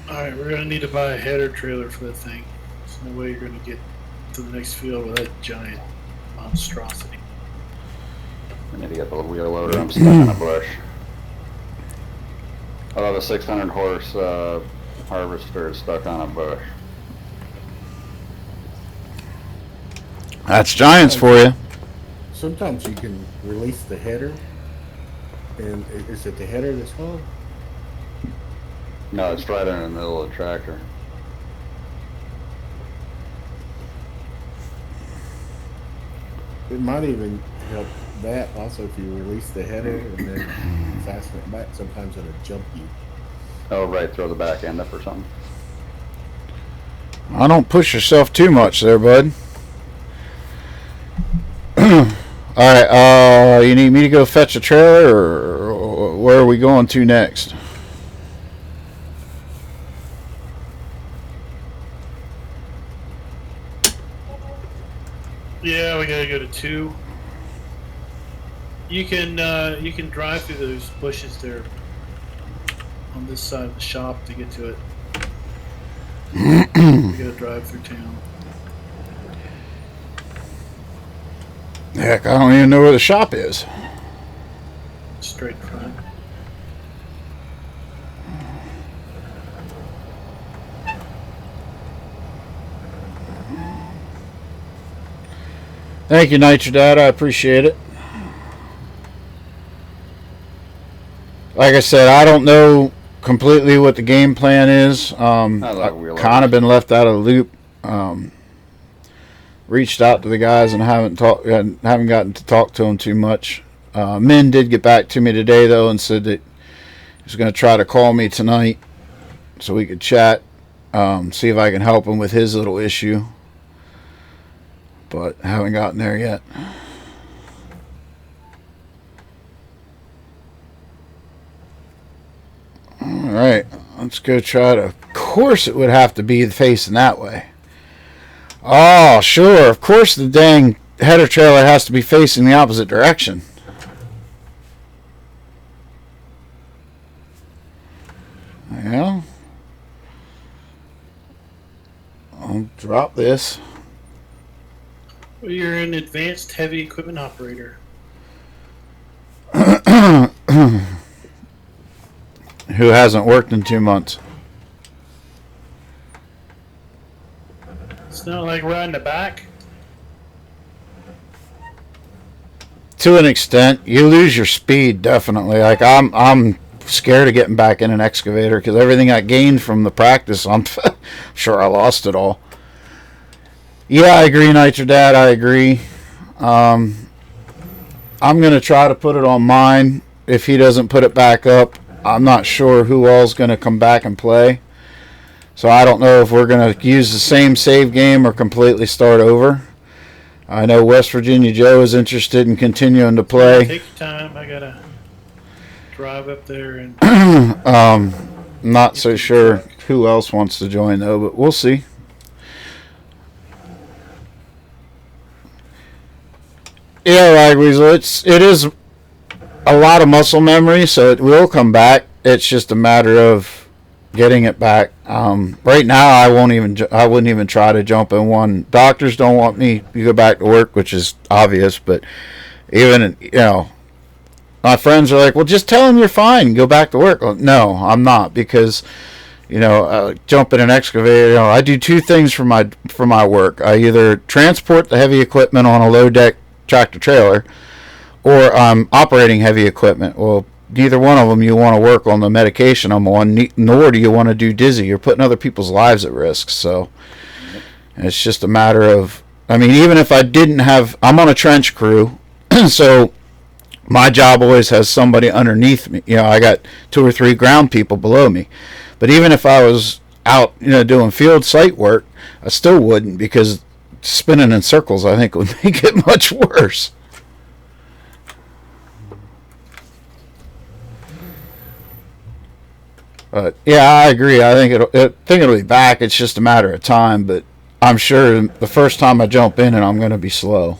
Alright, we're gonna need to buy a header trailer for that thing. There's no way you're gonna get to the next field with that giant monstrosity. I need to get the wheel loader. I'm stuck in a bush. Oh, the 600 horse harvester is stuck on a bush. That's giants for you. Sometimes you can release the header, and is it the header that's on? No, it's right in the middle of the tractor. It might even help that also if you release the header and then fasten it back. Sometimes it'll jump you. Oh, right, throw the back end up or something. I don't push yourself too much there, bud. Alright, you need me to go fetch a trailer, or where are we going to next? Yeah, we gotta go to 2. You can drive through those bushes there on this side of the shop to get to it. We gotta drive through town. Heck, I don't even know where the shop is. Straight in front. Thank you, Nitrodad. I appreciate it. Like I said, I don't know completely what the game plan is. I've kind of been left out of the loop. Reached out to the guys and haven't gotten to talk to them too much. Min did get back to me today though and said that he was going to try to call me tonight so we could chat, see if I can help him with his little issue. But haven't gotten there yet. All right, let's go try to. Of course, it would have to be facing that way. Oh, sure. Of course, the dang header trailer has to be facing the opposite direction. Well, I'll drop this. Well, you're an advanced heavy equipment operator. Who hasn't worked in 2 months? It's not like riding a back. To an extent, you lose your speed definitely. Like I'm scared of getting back in an excavator because everything I gained from the practice, I'm sure I lost it all. Yeah, I agree, Nitro Dad. I agree. I'm gonna try to put it on mine. If he doesn't put it back up, I'm not sure who all's gonna come back and play. So I don't know if we're gonna use the same save game or completely start over. I know West Virginia Joe is interested in continuing to play. Take your time. I gotta drive up there and. Not so sure who else wants to join though, but we'll see. Yeah, Ragweasel, it is a lot of muscle memory, so it will come back. It's just a matter of getting it back. Right now, I wouldn't even try to jump in one. Doctors don't want me to go back to work, which is obvious. But even my friends are like, "Well, just tell them you're fine. Go back to work." Well, no, I'm not because jump in an excavator. I do two things for my work. I either transport the heavy equipment on a low deck tractor trailer, or I'm operating heavy equipment. Well, neither one of them you want to work on the medication I'm on, nor do you want to do dizzy. You're putting other people's lives at risk. So it's just a matter of, even if I didn't have, I'm on a trench crew, so my job always has somebody underneath me. I got 2 or 3 ground people below me. But even if I was out, doing field site work, I still wouldn't, because spinning in circles, I think, would make it much worse. But yeah, I agree. I think it'll be back. It's just a matter of time. But I'm sure the first time I jump in, and I'm going to be slow.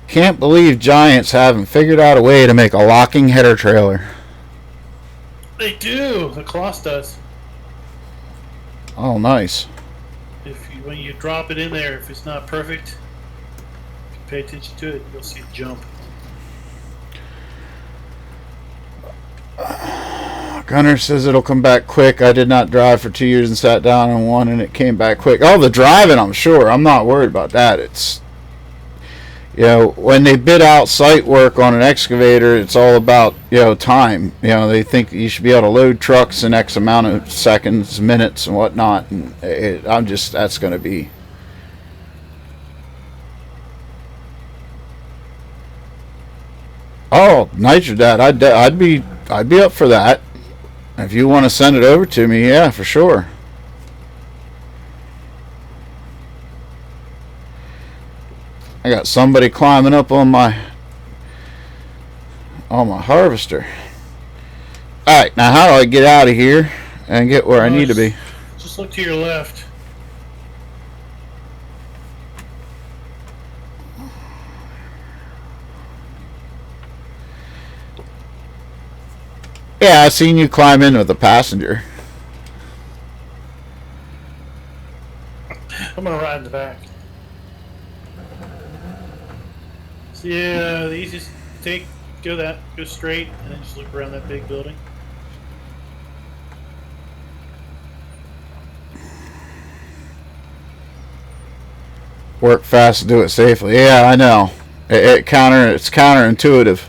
Can't believe Giants haven't figured out a way to make a locking header trailer. They do. The Kloss does. Oh, nice. When you drop it in there, if it's not perfect, if you pay attention to it, you'll see it jump. Gunner says it'll come back quick. I did not drive for 2 years and sat down on one, and it came back quick. Oh, the driving, I'm sure. I'm not worried about that. It's when they bid out site work on an excavator, it's all about, time. They think you should be able to load trucks in X amount of seconds, minutes, and whatnot. And that's going to be. Oh, Nitro Dad, I'd be up for that. If you want to send it over to me, yeah, for sure. I got somebody climbing up on my harvester. Alright, now how do I get out of here and get where I need to be? Just look to your left. Yeah, I seen you climb in with a passenger. I'm gonna ride in the back. So yeah, the easiest go straight, and then just look around that big building. Work fast, do it safely. Yeah, I know. It's counterintuitive.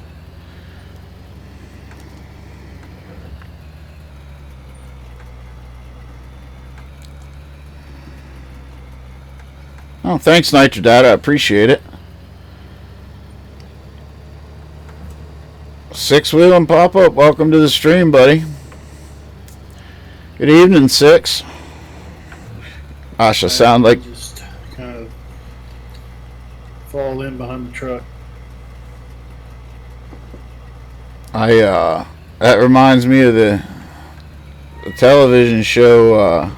Oh, thanks, Nitro Dad. I appreciate it. 6 Wheel and Pop Up, welcome to the stream, buddy. Good evening, Six. Gosh, I sound like Just kind of fall in behind the truck. that reminds me of the television show.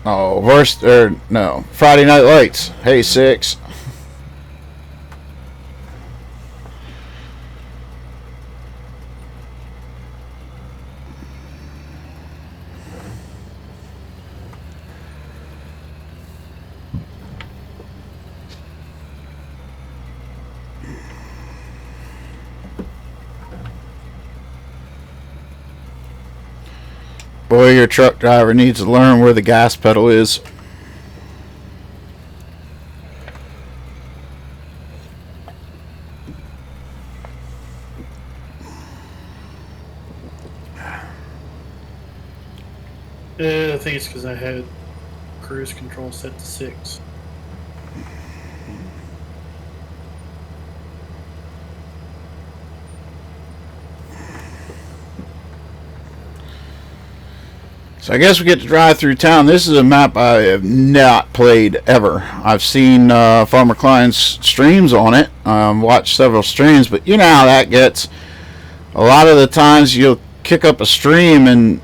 Friday Night Lights. Hey, Six. Boy, your truck driver needs to learn where the gas pedal is. I think it's because I had cruise control set to 6. So I guess we get to drive through town. This is a map I have not played ever. I've seen Farmer Klein's streams on it. Watched several streams, but you know how that gets. A lot of the times you'll kick up a stream and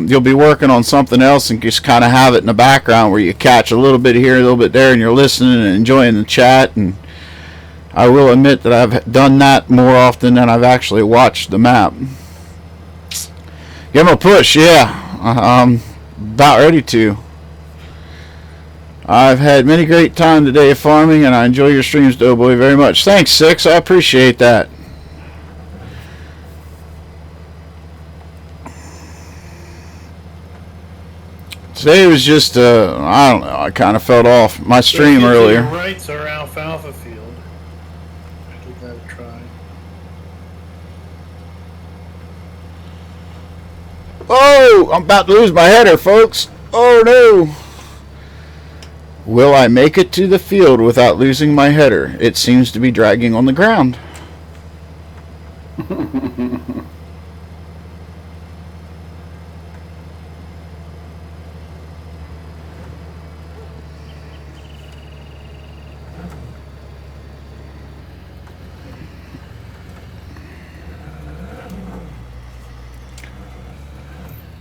you'll be working on something else and just kind of have it in the background where you catch a little bit here, a little bit there, and you're listening and enjoying the chat. And I will admit that I've done that more often than I've actually watched the map. Give him a push, yeah. About ready to. I've had many great time today farming, and I enjoy your streams, Doughboy, very much. Thanks, Six. I appreciate that. Today was just, I don't know, I kind of felt off my stream earlier. The right's our alfalfa field. I give that a try. Oh, I'm about to lose my header, folks. Oh, no. Will I make it to the field without losing my header? It seems to be dragging on the ground.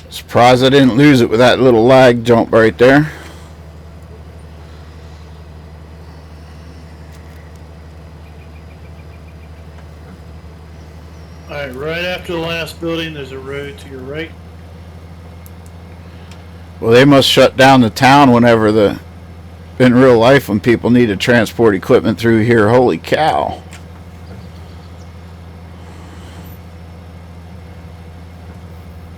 Surprised I didn't lose it with that little lag jump right there. Alright, right after the last building, there's a road to your right. Well, they must shut down the town whenever in real life when people need to transport equipment through here. Holy cow.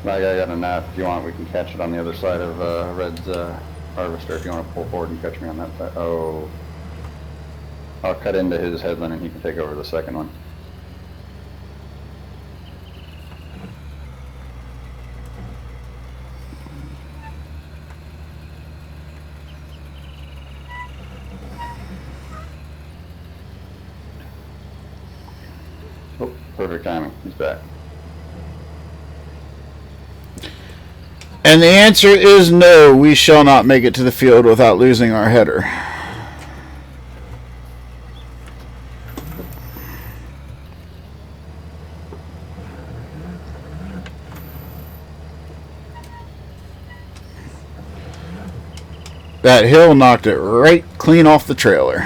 I got a nap. If you want, we can catch it on the other side of Red's harvester. If you want to pull forward and catch me on that side. Oh, I'll cut into his headland and he can take over the second one. Oh, perfect timing. He's back. And the answer is no, we shall not make it to the field without losing our header. That hill knocked it right clean off the trailer.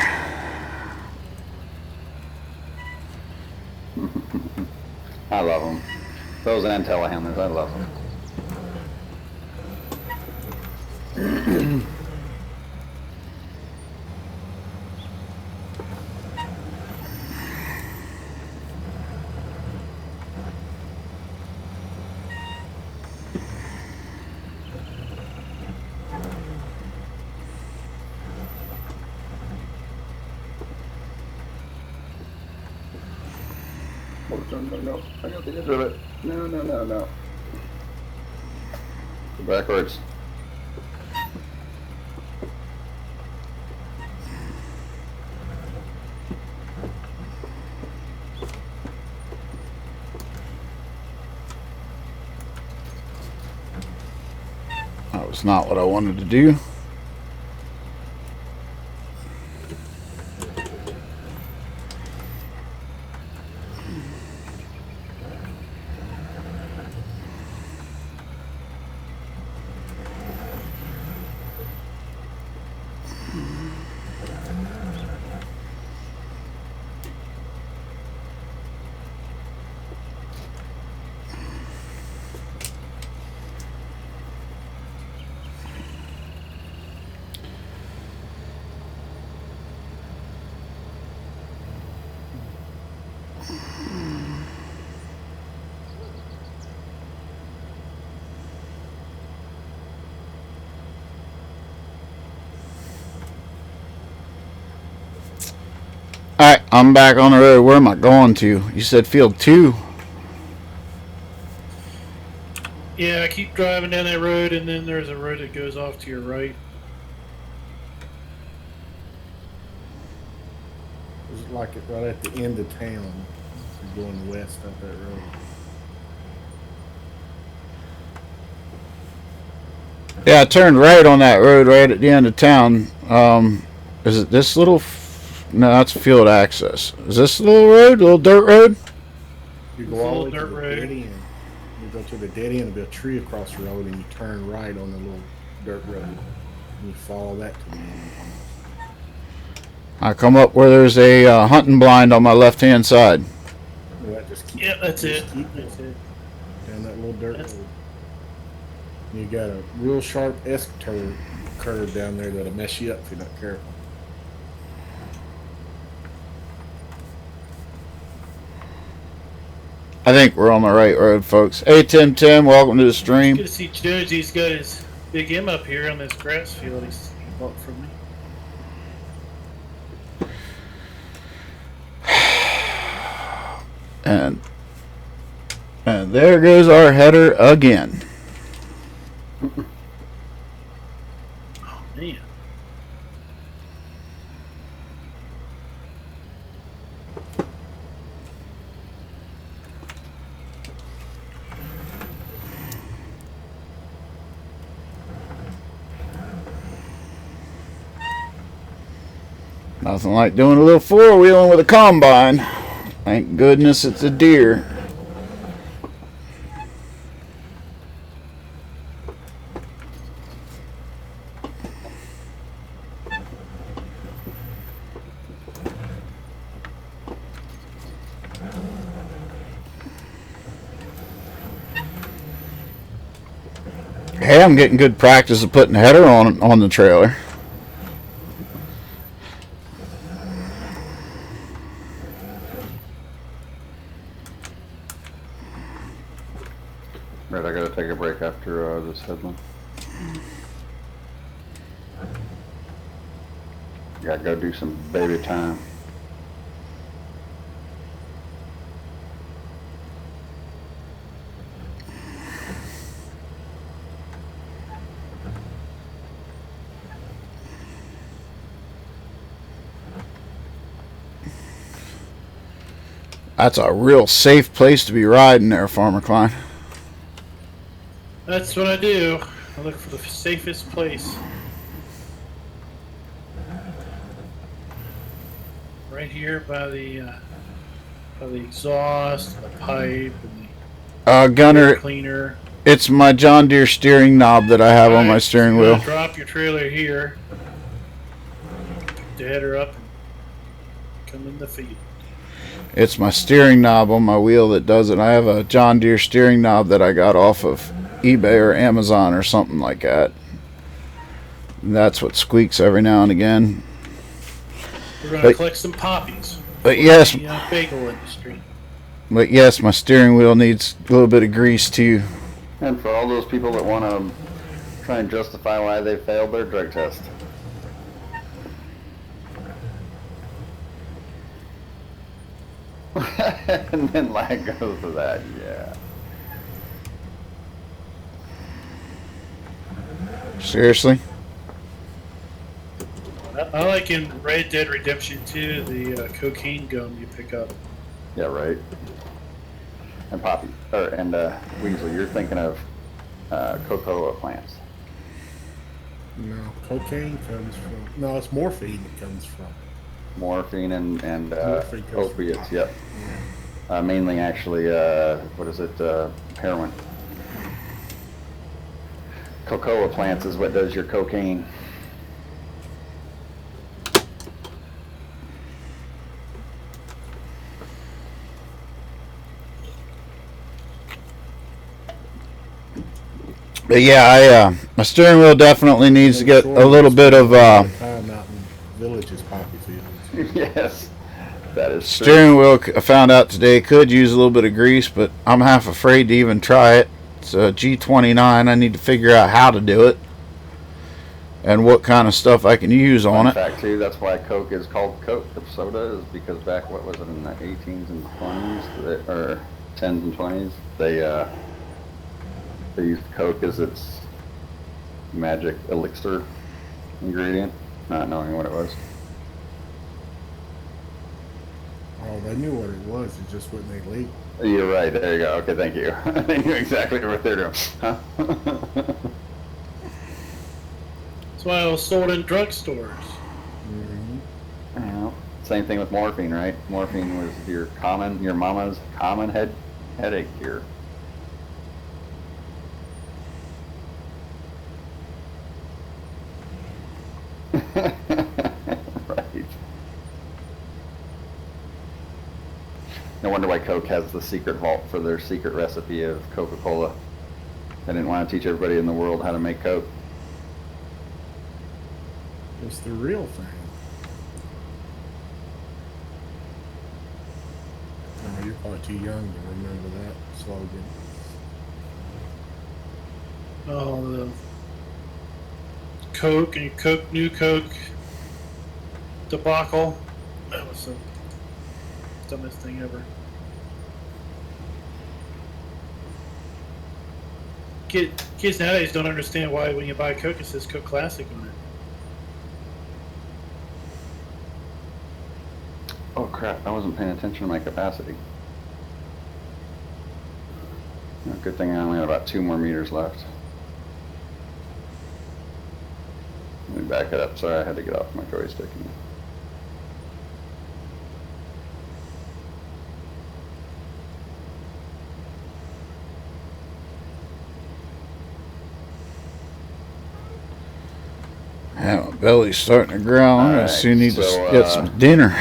I love them. Those and telehandlers, I love them. No. I got the edge of it. No. Go backwards. was not what I wanted to do. Alright, I'm back on the road. Where am I going to? You said field 2. Yeah, I keep driving down that road, and then there's a road that goes off to your right. It's like it right at the end of town. You're going west up that road. Yeah, I turned right on that road right at the end of town. Is it this little... No, that's field access. Is this little road, little dirt road? You It's go a all the little way to dirt the road. dead end. You go to the dead end, there'll be a tree across the road, and you turn right on the little dirt road. And you follow that to the end. I come up where there's a hunting blind on my left-hand side. And that just keep, Yeah, that's it. just keep That's it. down that little dirt That's- road. You got a real sharp curve down there that'll mess you up if you're not careful. I think we're on the right road, folks. Hey, Tim, welcome to the stream. Good to see Jonesy's got his big M up here on this grass field he bought from me. And there goes our header again. Oh, man. Nothing like doing a little four-wheeling with a combine. Thank goodness it's a deer. Hey, I'm getting good practice of putting header on the trailer. Right, I gotta take a break after this headline. Gotta go do some baby time. That's a real safe place to be riding there, Farmer Klein. That's what I do. I look for the safest place. Right here by the exhaust, the pipe, and the air Gunner, cleaner. it's my John Deere steering knob that I have on my Alright, steering so you're wheel. gonna drop your trailer here. Pick the header up and come in the field. It's my steering knob on my wheel that does it. I have a John Deere steering knob that I got off of eBay or Amazon or something like that. And that's what squeaks every now and again. We're gonna But- collect some poppies. But yes, The bagel industry. my steering wheel needs a little bit of grease too. And for all those people that want to try and justify why they failed their drug test. And then lag goes to that, yeah. Seriously? I like in Red Dead Redemption 2 the cocaine gum you pick up. Yeah, right. And Poppy, and Weasley, you're thinking of cocoa plants. No, cocaine comes from. No, it's morphine that comes from. Morphine and Morphine comes from opiates. coffee. Yep. Yeah. Mainly, actually, what is it? Heroin. Cocoa plants is what does your cocaine. But yeah, my steering wheel definitely needs to get a little bit of Time out in villages, poppy fields. Yes, that is true. steering wheel. I found out today could use a little bit of grease, but I'm half afraid to even try it. It's a G29. I need to figure out how to do it and what kind of stuff I can use on Fun it. fact too, that's why Coke is called Coke. The soda is because back, what was it, in the 18s and 20s, or 10s and 20s, they used Coke as its magic elixir ingredient, not knowing what it was. Oh, they knew what it was. It just wasn't illegal. You're right. There you go. Okay, thank you. They knew exactly what they're doing. Huh? That's why it was sold in drugstores. Mm-hmm. Yeah. Same thing with morphine, right? Morphine was your mama's common headache cure. Right. No wonder why Coke has the secret vault for their secret recipe of Coca-Cola. They didn't want to teach everybody in the world how to make Coke. It's the real thing. Oh, you're probably too young to remember that slogan. Oh, the Coke and New Coke debacle. That was the dumbest thing ever. Kids nowadays don't understand why when you buy Coke it says Coke Classic on it. Oh crap, I wasn't paying attention to my capacity. Good thing I only have about 2 more meters left. Let me back it up. Sorry, I had to get off my joystick. Yeah, my belly's starting to growl. I Alright, soon need to so, get some dinner.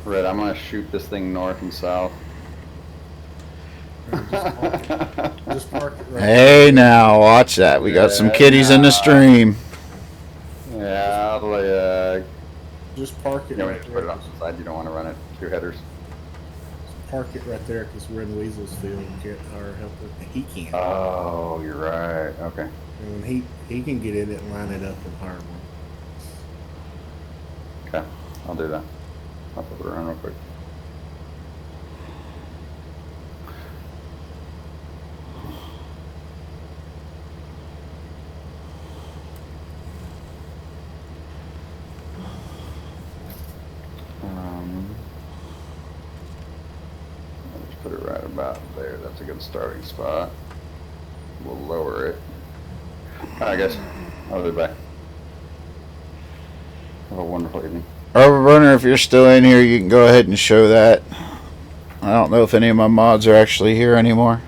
Red, I'm gonna shoot this thing north and south. Just park it right Hey, now watch that. We got some kitties in the stream. Yeah, Just park it you know, right to there. put it off the side. You don't want to run it 2 headers. Park it right there because we're in Weasel's field and get our help with he can't. Oh, you're right. Okay. And he can get in it and line it up in Harlem. Okay, I'll do that. I'll flip it around real quick. I'll just put it right about there. That's a good starting spot. We'll lower it. Alright guys, I'll be back. Have a wonderful evening. Rubber Runner, if you're still in here, you can go ahead and show that. I don't know if any of my mods are actually here anymore.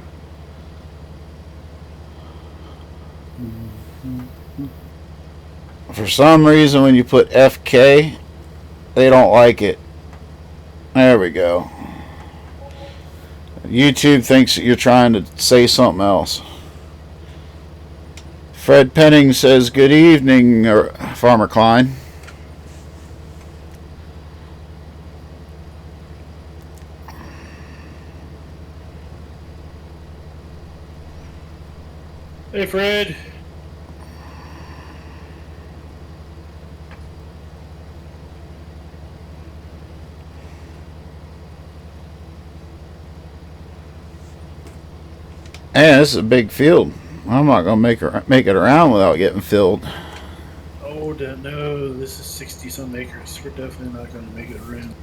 For some reason, when you put FK, they don't like it. There we go. YouTube thinks that you're trying to say something else. Fred Penning says, good evening, Farmer Klein. Hey, Fred. Man, this is a big field. I'm not gonna make it around without getting filled. Oh, no, this is 60-some acres. We're definitely not going to make it around.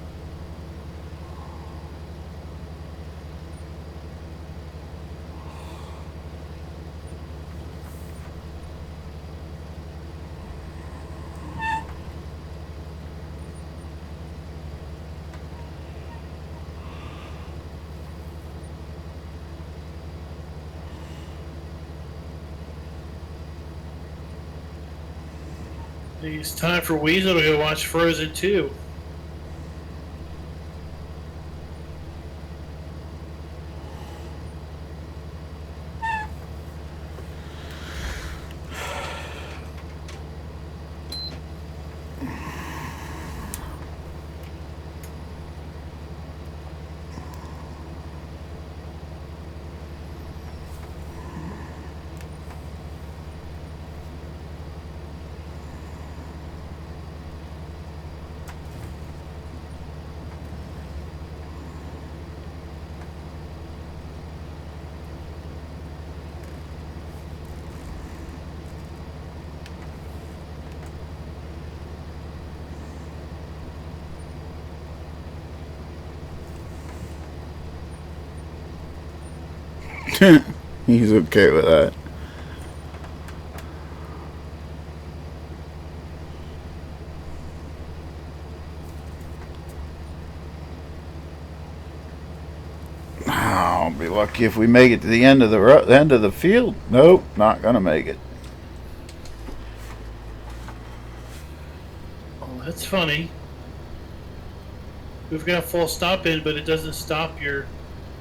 It's time for Weasel to go watch Frozen 2. He's okay with that. I'll be lucky if we make it to the end of the field. Nope, not gonna make it. Oh, that's funny. We've got a full stop in, but it doesn't stop your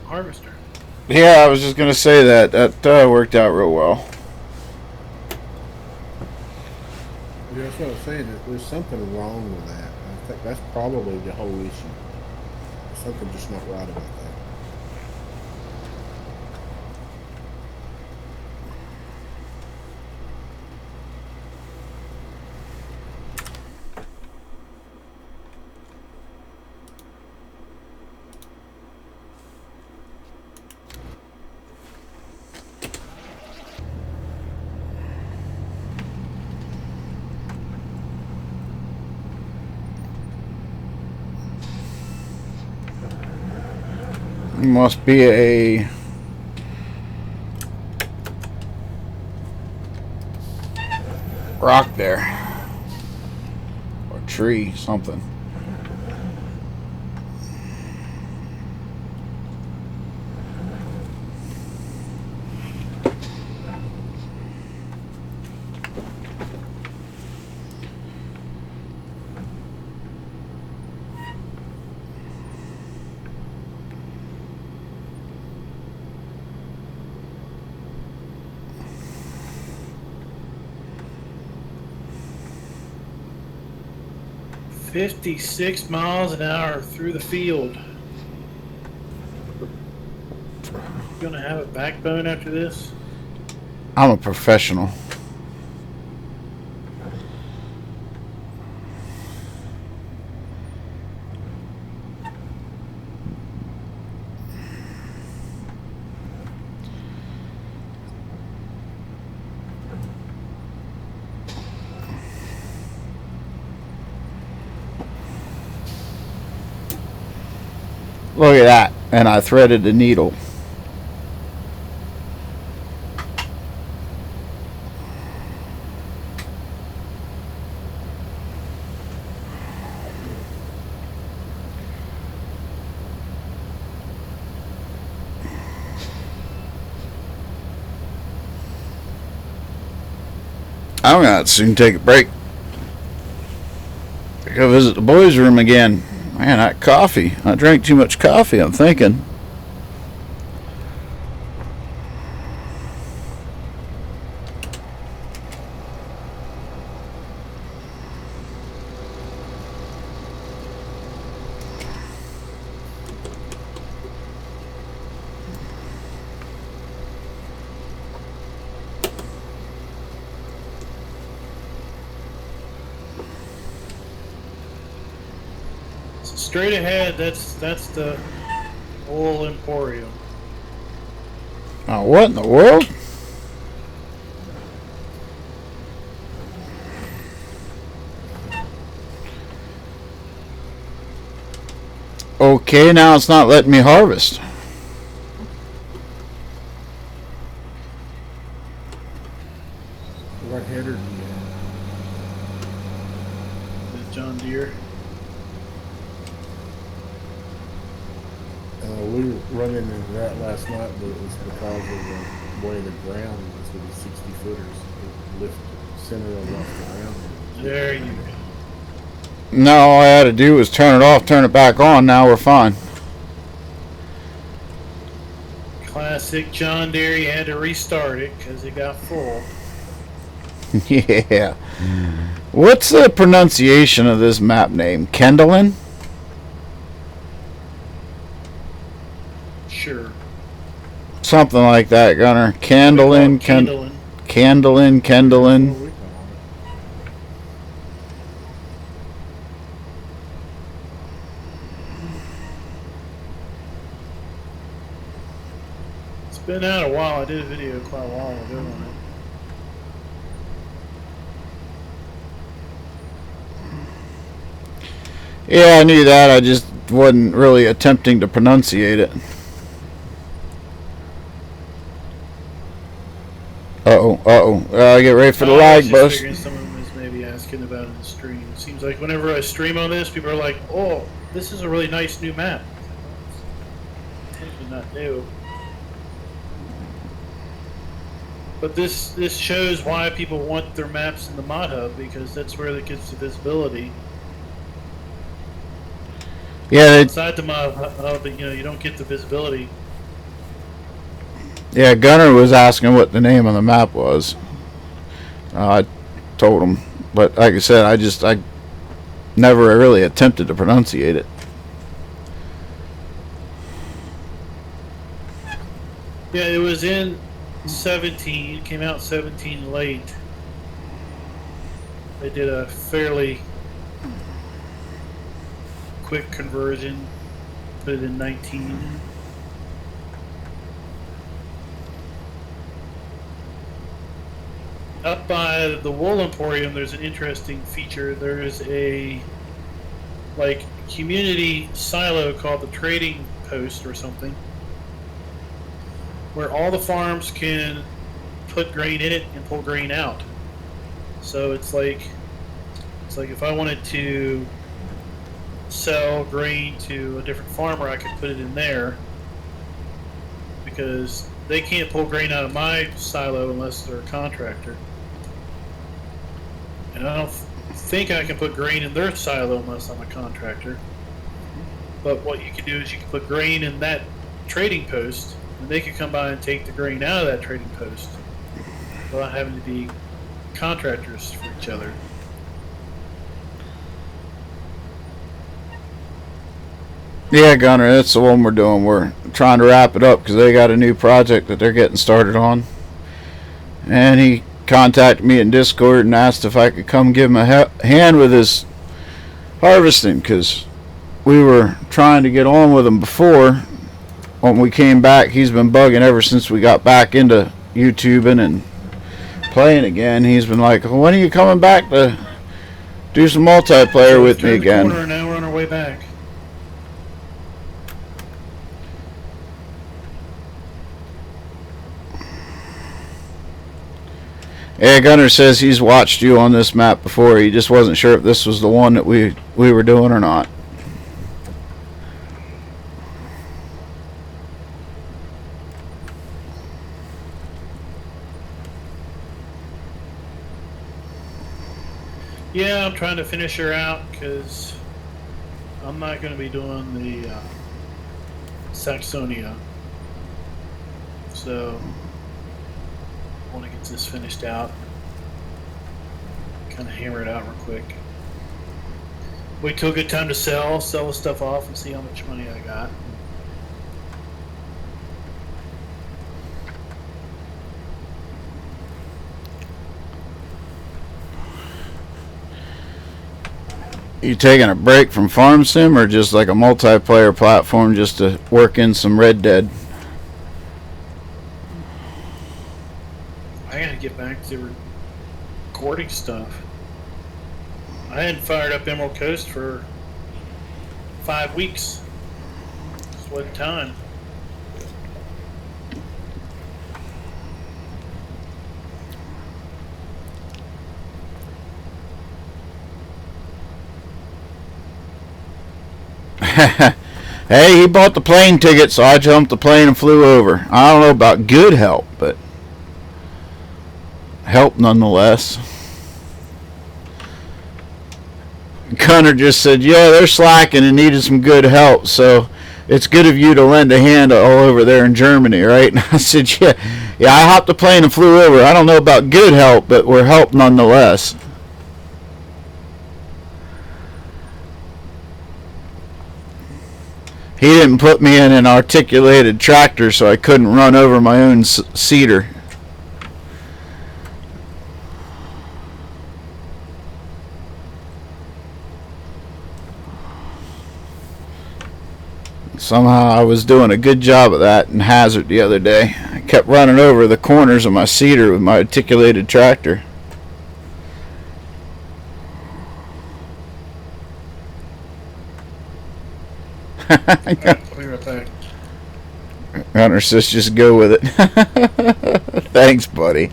harvester. Yeah, I was just gonna say that worked out real well. Yeah, that's what I was saying. There's something wrong with that. I think that's probably the whole issue. Something just not right about that. Must be a rock there. Or tree, something. $56 miles an hour through the field. Gonna have a backbone after this? I'm a professional. Look at that. And I threaded the needle. I'm gonna soon take a break. Go visit the boys' room again. Man, that coffee. I drank too much coffee, I'm thinking. Straight ahead, that's the Oil Emporium. Oh, what in the world? Okay, now it's not letting me harvest. What header do you have? The John Deere. We were running into that last night, but it was because of the way the ground was with the 60 footers. It lifted center of off the ground. There you go. No, all I had to do was turn it off, turn it back on. Now we're fine. Classic John Deere. You had to restart it because it got full. Yeah. What's the pronunciation of this map name? Kendallin? Sure. Something like that, Gunner. Candlin, Kindling. Candlin, What Kendallin. we call it. It's been out a while. I did a video quite a while ago on it. Yeah, I knew that. I just wasn't really attempting to pronunciate it. Get ready for the I was lag just bust. figuring someone was maybe asking about it in the stream. It seems like whenever I stream on this, people are like, "Oh, this is a really nice new map." It's technically not new, but this shows why people want their maps in the mod hub, because that's where it gets the visibility. Yeah, Inside the mod hub, you don't get the visibility. yeah. Gunner was asking what the name of the map was. I told him, but like I said, I never really attempted to pronunciate it. Yeah, it was in 17. It came out 17 late. They did a fairly quick conversion, put it in 19. Up by the Wool Emporium, there's an interesting feature. There's a community silo called the Trading Post or something, where all the farms can put grain in it and pull grain out. So it's like if I wanted to sell grain to a different farmer, I could put it in there, because they can't pull grain out of my silo unless they're a contractor. And I don't think I can put grain in their silo unless I'm a contractor. But what you can do is you can put grain in that trading post, and they can come by and take the grain out of that trading post without having to be contractors for each other. Yeah, Gunner, that's the one we're doing. We're trying to wrap it up because they got a new project that they're getting started on. And he contacted me in Discord and asked if I could come give him a hand with his harvesting, because we were trying to get on with him before. When we came back, he's been bugging ever since we got back into YouTubing and playing again. He's been like, well, when are you coming back to do some multiplayer with me Turned the again? corner and now we're on our way back. Yeah, Gunner says he's watched you on this map before. He just wasn't sure if this was the one that we were doing or not. Yeah, I'm trying to finish her out because I'm not going to be doing the Saxonia. So I want to get this finished out. Kind of hammer it out real quick. Wait till a good time to sell the stuff off and see how much money I got. You taking a break from Farm Sim or just like a multiplayer platform just to work in some Red Dead? I gotta get back to recording stuff. I hadn't fired up Emerald Coast for 5 weeks. Just wasn't time. Hey, he bought the plane ticket, so I jumped the plane and flew over. I don't know about good help, but help nonetheless. Gunner just said, yeah, they're slacking and needed some good help, so it's good of you to lend a hand all over there in Germany, right? And I said, yeah, I hopped a plane and flew over. I don't know about good help, but we're help nonetheless. He didn't put me in an articulated tractor, so I couldn't run over my own seeder. Somehow I was doing a good job of that in Hazard the other day. I kept running over the corners of my seeder with my articulated tractor. I'll be right back. Hunter says just go with it. Thanks, buddy.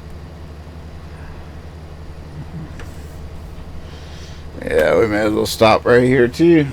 Yeah, we may as well stop right here too.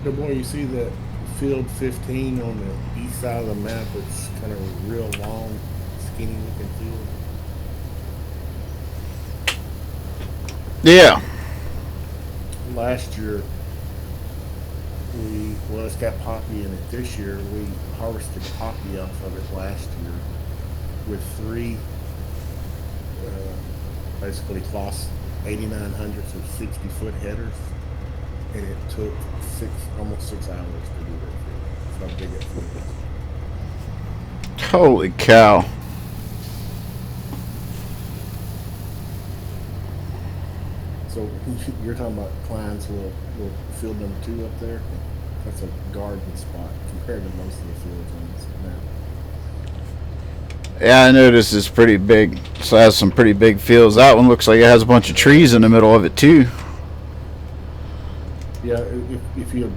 Doughboy, you see that field 15 on the east side of the map? It's kind of a real long, skinny looking field. Yeah. Last year, it's got poppy in it. This year, we harvested poppy off of it last year with three, basically cloth 8900s of 60-foot headers, and it took almost 6 hours to do that field. That's how big it field is. Holy cow. So you're talking about Klein's little field number 2 up there? That's a garden spot compared to most of the fields on this map. Yeah, I noticed it's pretty big. So it has some pretty big fields. That one looks like it has a bunch of trees in the middle of it too. Yeah, if you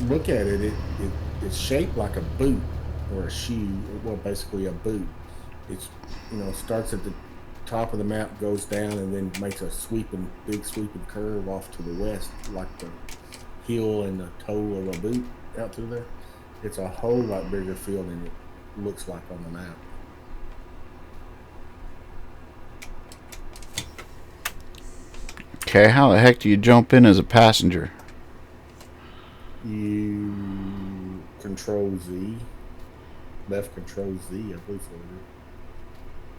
look at it, it's shaped like a boot or a shoe. Well, basically a boot. It's, starts at the top of the map, goes down, and then makes a big sweeping curve off to the west, like the heel and the toe of a boot out through there. It's a whole lot bigger field than it looks like on the map. Okay, how the heck do you jump in as a passenger? You control Z, left control Z, I believe so.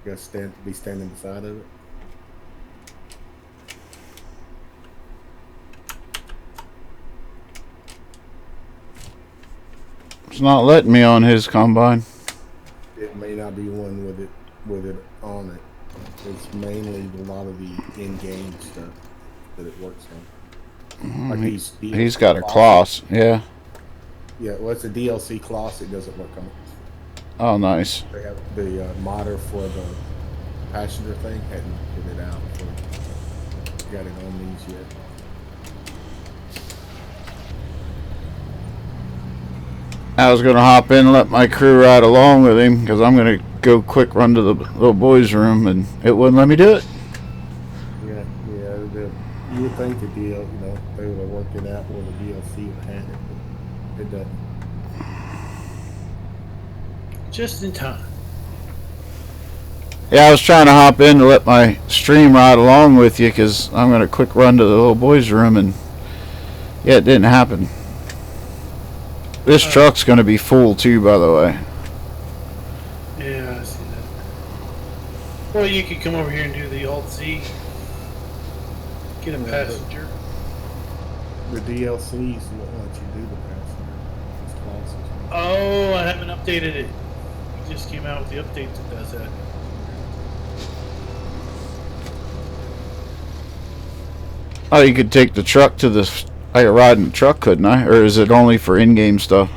You gotta be standing beside of it. It's not letting me on his combine. It may not be one with it on it. It's mainly a lot of the in-game stuff that it works on. Like He's got a cloth, yeah. Yeah, well, it's a DLC cloth. It doesn't work on. Oh, nice. They have the modder for the passenger thing hadn't put it out, so got it on these yet. I was going to hop in and let my crew ride along with him because I'm going to go quick run to the little boy's room, and it wouldn't let me do it. Yeah. You would think the deal, you know, they would have worked it out where the DLC would have had it, but it doesn't. Just in time. Yeah, I was trying to hop in to let my stream ride along with you because I'm going to quick run to the little boy's room, and yeah, it didn't happen. This truck's going to be full too, by the way. Yeah, I see that. Well, you could come over here and do the Alt-Z. Get a passenger. The DLCs won't let you do the passenger. It's classes. Oh, I haven't updated it. It just came out with the update that does that. Oh, you could take the truck to the... I could ride in the truck, couldn't I? Or is it only for in-game stuff?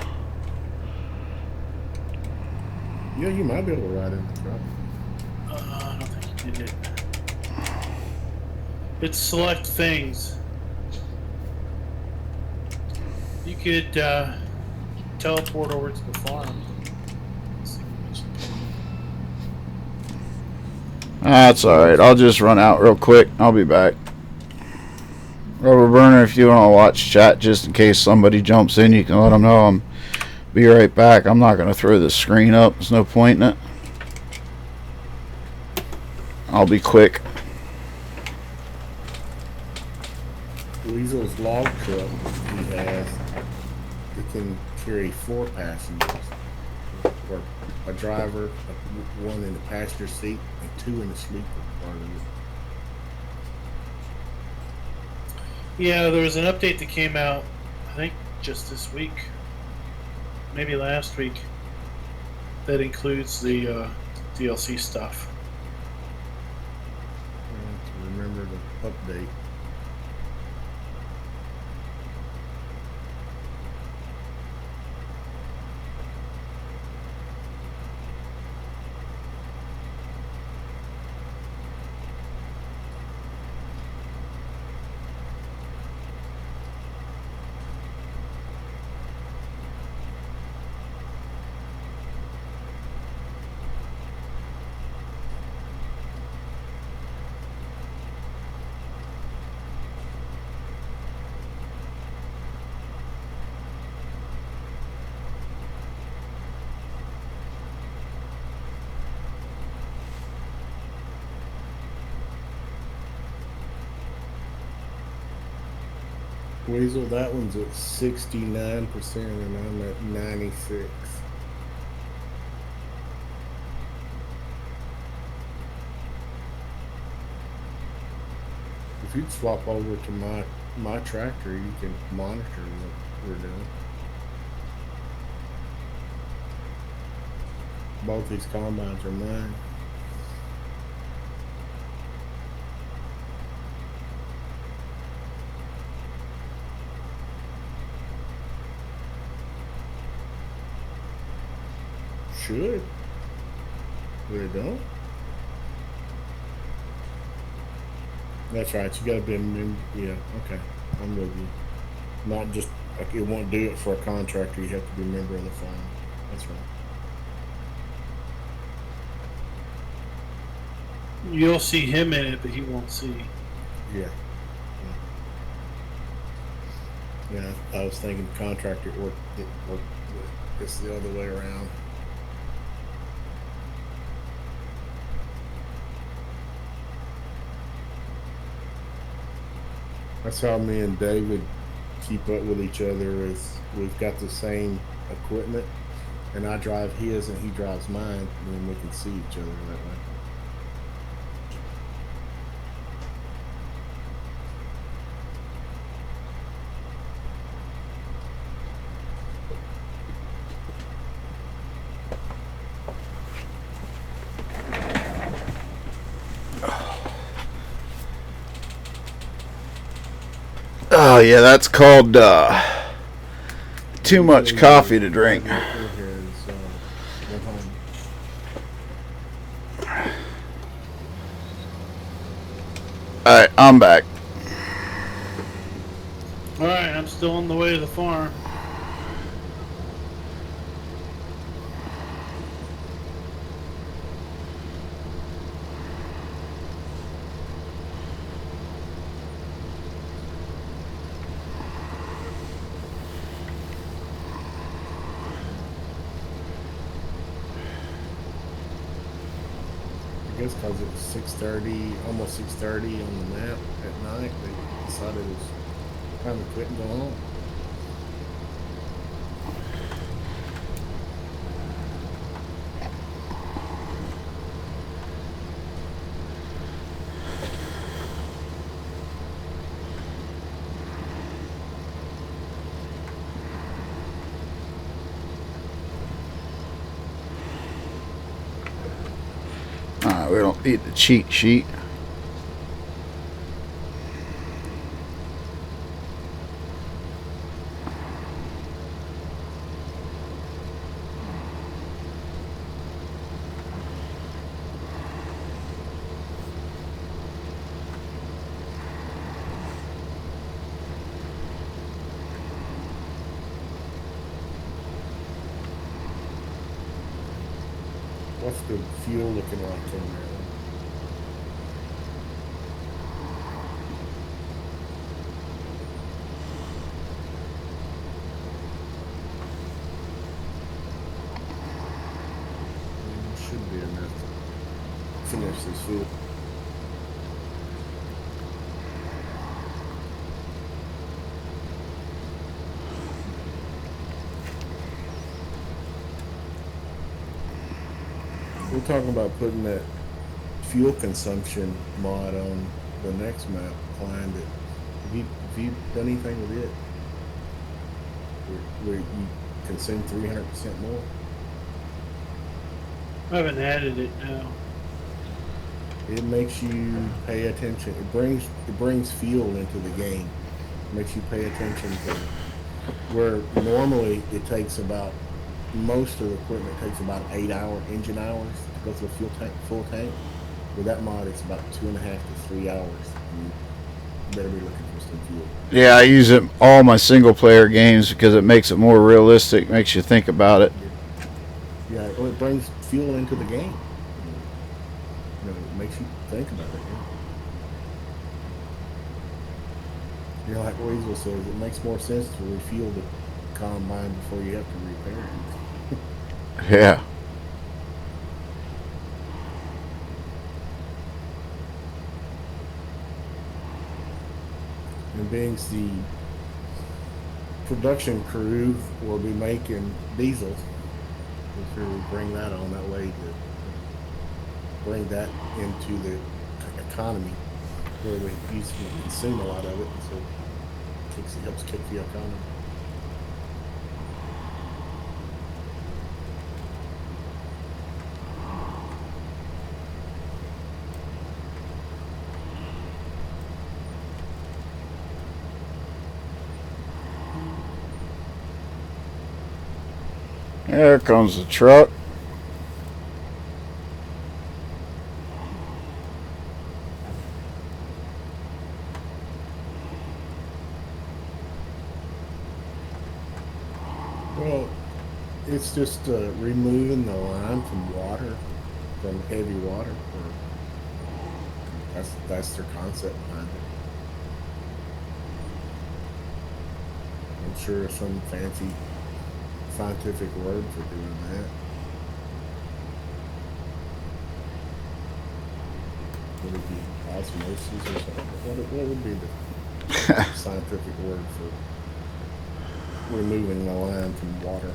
Yeah, you might be able to ride in the truck. I don't think you did it. It's select things. You could teleport over to the farm. That's alright. I'll just run out real quick. I'll be back. Rubber Burner, if you want to watch chat just in case somebody jumps in, you can let them know I'm be right back. I'm not going to throw the screen up. There's no point in it. I'll be quick. Weasel's log truck he has, it can carry 4 passengers, or a driver, one in the passenger seat, and 2 in the sleeper part of it. Yeah, there was an update that came out, I think, just this week, maybe last week, that includes the DLC stuff. I have to remember the update. Weasel, that one's at 69% and I'm at 96. If you'd swap over to my tractor, you can monitor what we're doing. Both these combines are mine. Should. But it don't. That's right. You gotta be a member. Yeah. Okay. I'm with you. Not just like it won't do it for a contractor. You have to be a member of the farm. That's right. You'll see him in it, but he won't see. Yeah. Yeah. I was thinking contractor work. It's the other way around. That's how me and David keep up with each other. Is we've got the same equipment, and I drive his and he drives mine, and then we can see each other that way. Oh yeah, that's called too much coffee to drink. Here is, Alright, I'm back. Alright, I'm still on the way to the farm. I guess because it was 6:30, almost 6:30 on the map at night, they decided it was time to quit and go home. Alright, we don't need the cheat sheet. What's the fuel looking like in there? Should be enough to finish this fuel. We're talking about putting that fuel consumption mod on the next map, Klein. Have you done anything with it? Where you consume 300% more? I haven't added it now. It makes you pay attention. It brings fuel into the game. It makes you pay attention to where normally it takes about, most of the equipment takes about engine hours to go through a full tank. With that mod, it's about 2.5 to 3 hours. You better be looking for some fuel. Yeah, I use it all my single player games because it makes it more realistic, makes you think about it. Yeah, well, it brings fuel into the game. You know, it makes you think about it. You know, like Weasel says, it makes more sense to refuel the combine before you have to repair it. Yeah. And being the production crew will be making diesel, we'll sure we bring that on that way to bring that into the economy where we used to consume a lot of it, so it helps kick the economy. There comes the truck. Well, it's just removing the line from water, from heavy water. That's their concept behind it. I'm sure there's some fancy scientific word for doing that. Would it be osmosis or something? What would be the scientific word for removing the line from water?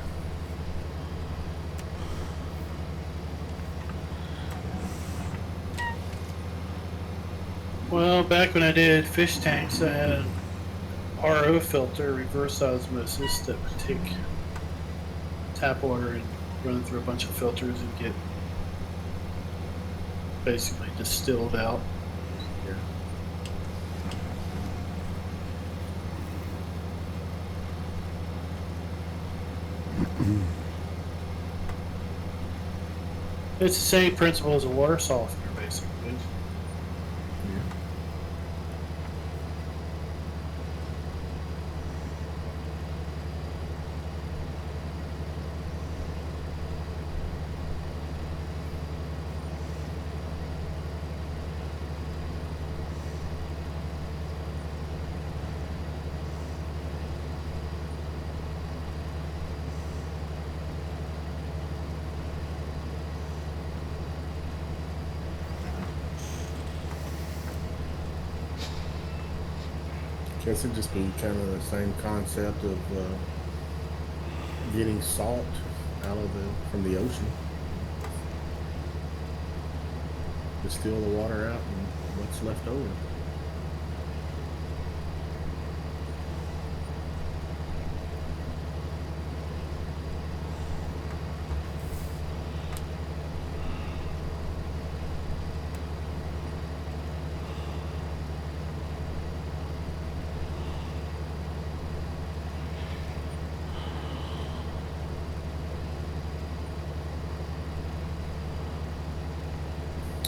Well, back when I did fish tanks, I had an RO filter, reverse osmosis, that would take tap water and run it through a bunch of filters and get basically distilled out. Yeah. It's the same principle as a water softener, basically. Guess it'd just be kind of the same concept of getting salt out of from the ocean. Distill the water out and what's left over.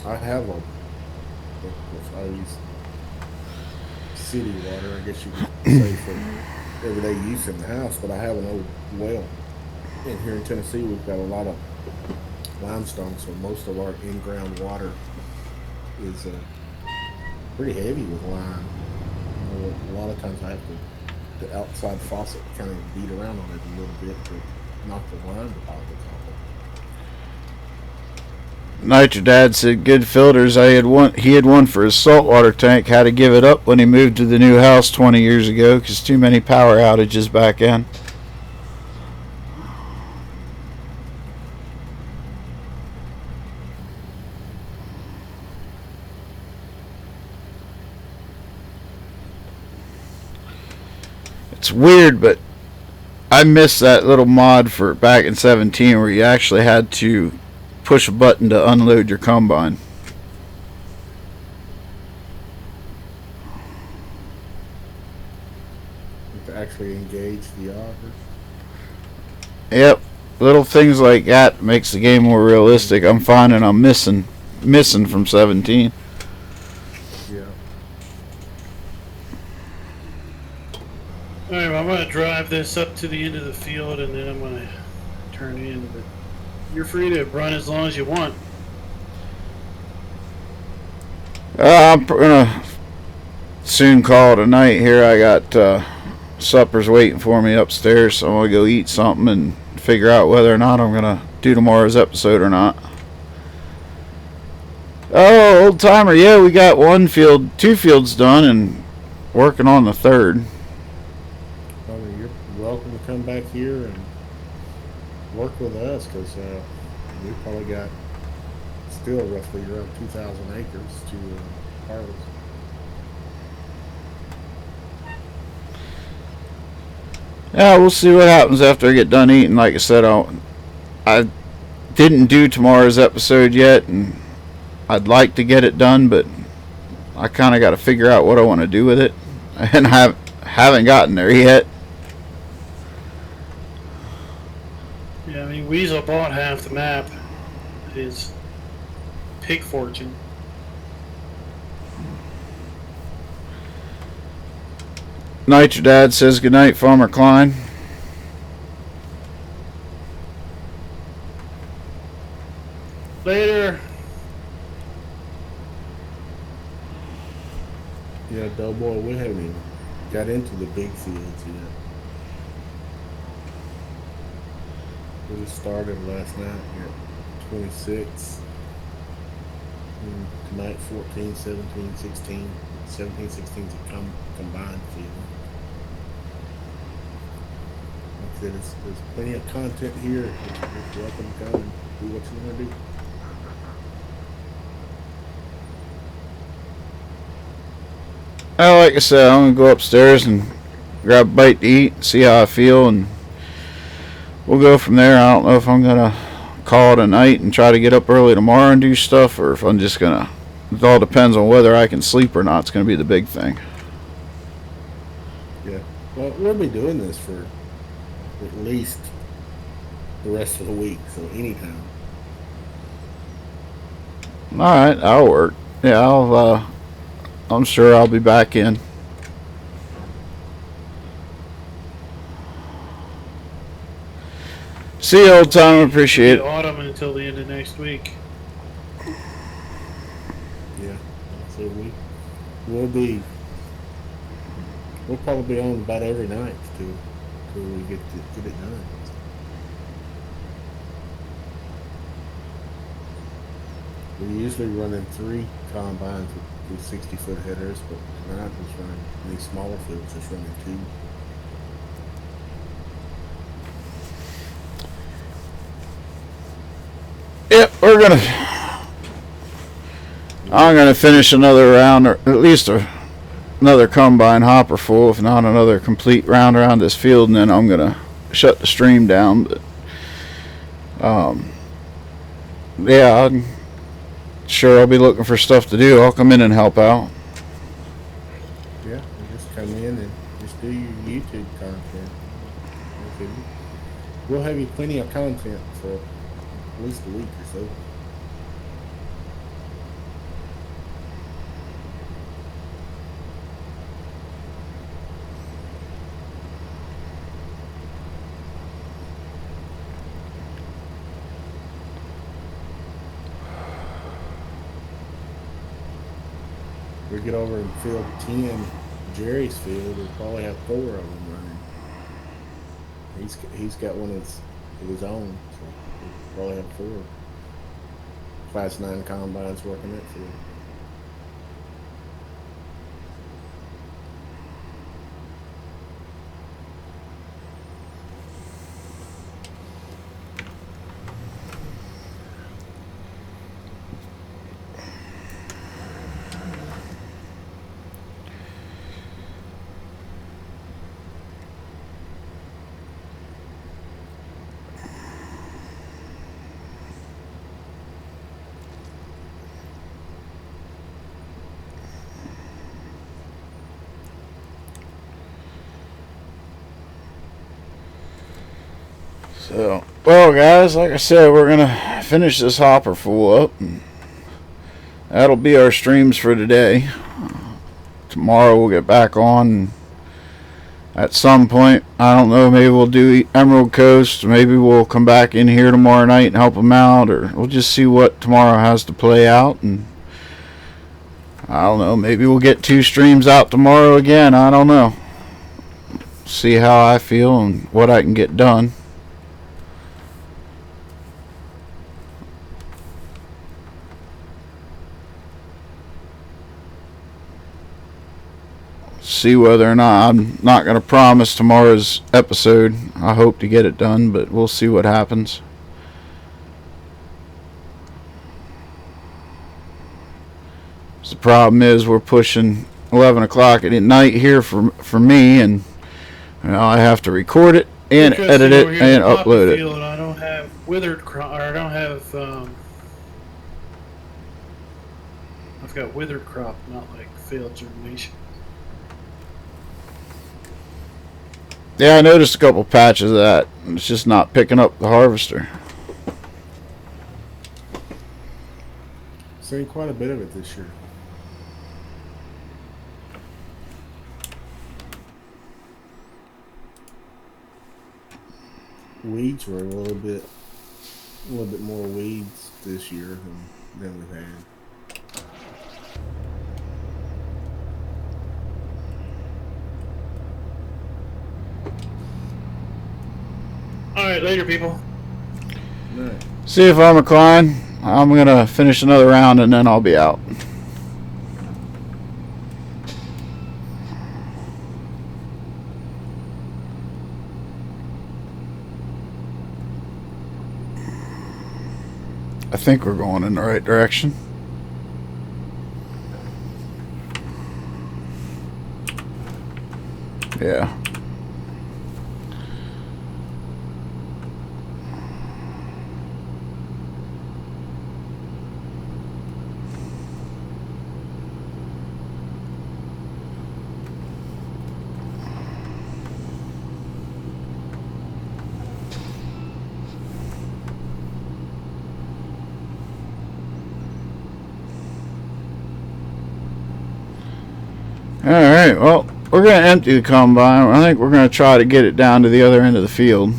I have I use city water, I guess you could say, for everyday use in the house, but I have an old well. And here in Tennessee, we've got a lot of limestone, so most of our in-ground water is pretty heavy with lime. You know, a lot of times I have the outside faucet kind of beat around on it a little bit to knock the lime deposits off. Night, your dad said good filters. He had one for his saltwater tank. Had to give it up when he moved to the new house 20 years ago because too many power outages back in. It's weird, but I miss that little mod for back in 17 where you actually had to push a button to unload your combine. To actually engage the auger. Yep, little things like that makes the game more realistic. I'm finding I'm missing from 17. Yeah. Alright, well, I'm going to drive this up to the end of the field and then I'm going to turn in. But you're free to run as long as you want. I'm gonna soon call it a night here. I got suppers waiting for me upstairs, so I'm gonna go eat something and figure out whether or not I'm gonna do tomorrow's episode or not. Oh, old timer, yeah, we got 2 fields done and working on the third. I mean, you're welcome to come back here and work with us because we probably got still roughly around 2,000 acres to harvest. Yeah, we'll see what happens after I get done eating. Like I said, I didn't do tomorrow's episode yet, and I'd like to get it done, but I kind of got to figure out what I want to do with it, and haven't gotten there yet. Yeah, I mean, Weasel bought half the map. His pig fortune. Night, your dad says goodnight, Farmer Klein. Later. Yeah, Doughboy, we haven't even got into the big fields yet. We just started last night at 26. And tonight 14, 17, 16. 17, 16 is a combined field. Like I said, there's plenty of content here. You're welcome to come and do what you want to do. Well, like I said, I'm gonna go upstairs and grab a bite to eat, see how I feel, and we'll go from there. I don't know if I'm gonna call it a night and try to get up early tomorrow and do stuff, or if I'm just gonna. It all depends on whether I can sleep or not. It's gonna be the big thing. Yeah. Well, we'll be doing this for at least the rest of the week, so anytime. All right, that'll work. Yeah, I'm sure I'll be back in. See you, old time. Appreciate it. Autumn until the end of next week. Yeah. So we'll probably be on about every night till we get it done. We're usually running 3 combines with 60-foot headers, but tonight just running these smaller fields, just running 2. Yep, I'm gonna finish another round, or at least another combine hopper full, if not another complete round around this field, and then I'm gonna shut the stream down. But yeah, I'm sure I'll be looking for stuff to do. I'll come in and help out. Yeah, you just come in and just do your YouTube content. Okay. We'll have you plenty of content for at least a week or so. We get over in field 10, Jerry's field, we'll probably have 4 of them running. He's got one of his own, so we'll probably have 4 Class 9 combines working that field. So, well, guys, like I said, we're gonna finish this hopper full up, and that'll be our streams for today. Tomorrow we'll get back on. At some point, I don't know, maybe we'll do Emerald Coast. Maybe we'll come back in here tomorrow night and help them out, or we'll just see what tomorrow has to play out. And I don't know, maybe we'll get 2 streams out tomorrow again. I don't know. See how I feel and what I can get done. See whether or not, I'm not going to promise tomorrow's episode. I hope to get it done, but we'll see what happens. So the problem is we're pushing 11 o'clock at night here for me, and I have to record it and Because edit you're it over here and in the poppy upload it. field, and I don't have withered crop, or I don't have. I've got withered crop, not like failed germination. Yeah, I noticed a couple patches of that. It's just not picking up the harvester. Seen quite a bit of it this year. Weeds were a little bit more weeds this year than we've had. All right, later, people. Right. See you, Farmer Klein. I'm going to finish another round and then I'll be out. I think we're going in the right direction. Yeah. Alright, well, we're going to empty the combine. I think we're going to try to get it down to the other end of the field.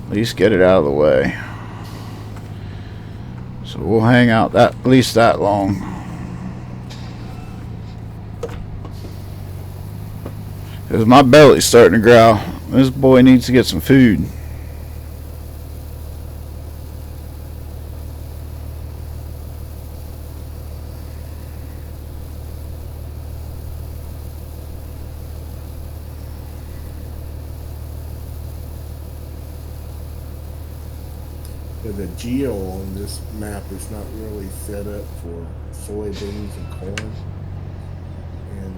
At least get it out of the way. So we'll hang out that at least that long. Because my belly's starting to growl. This boy needs to get some food. the geo on this map is not really set up for soybeans and corn, and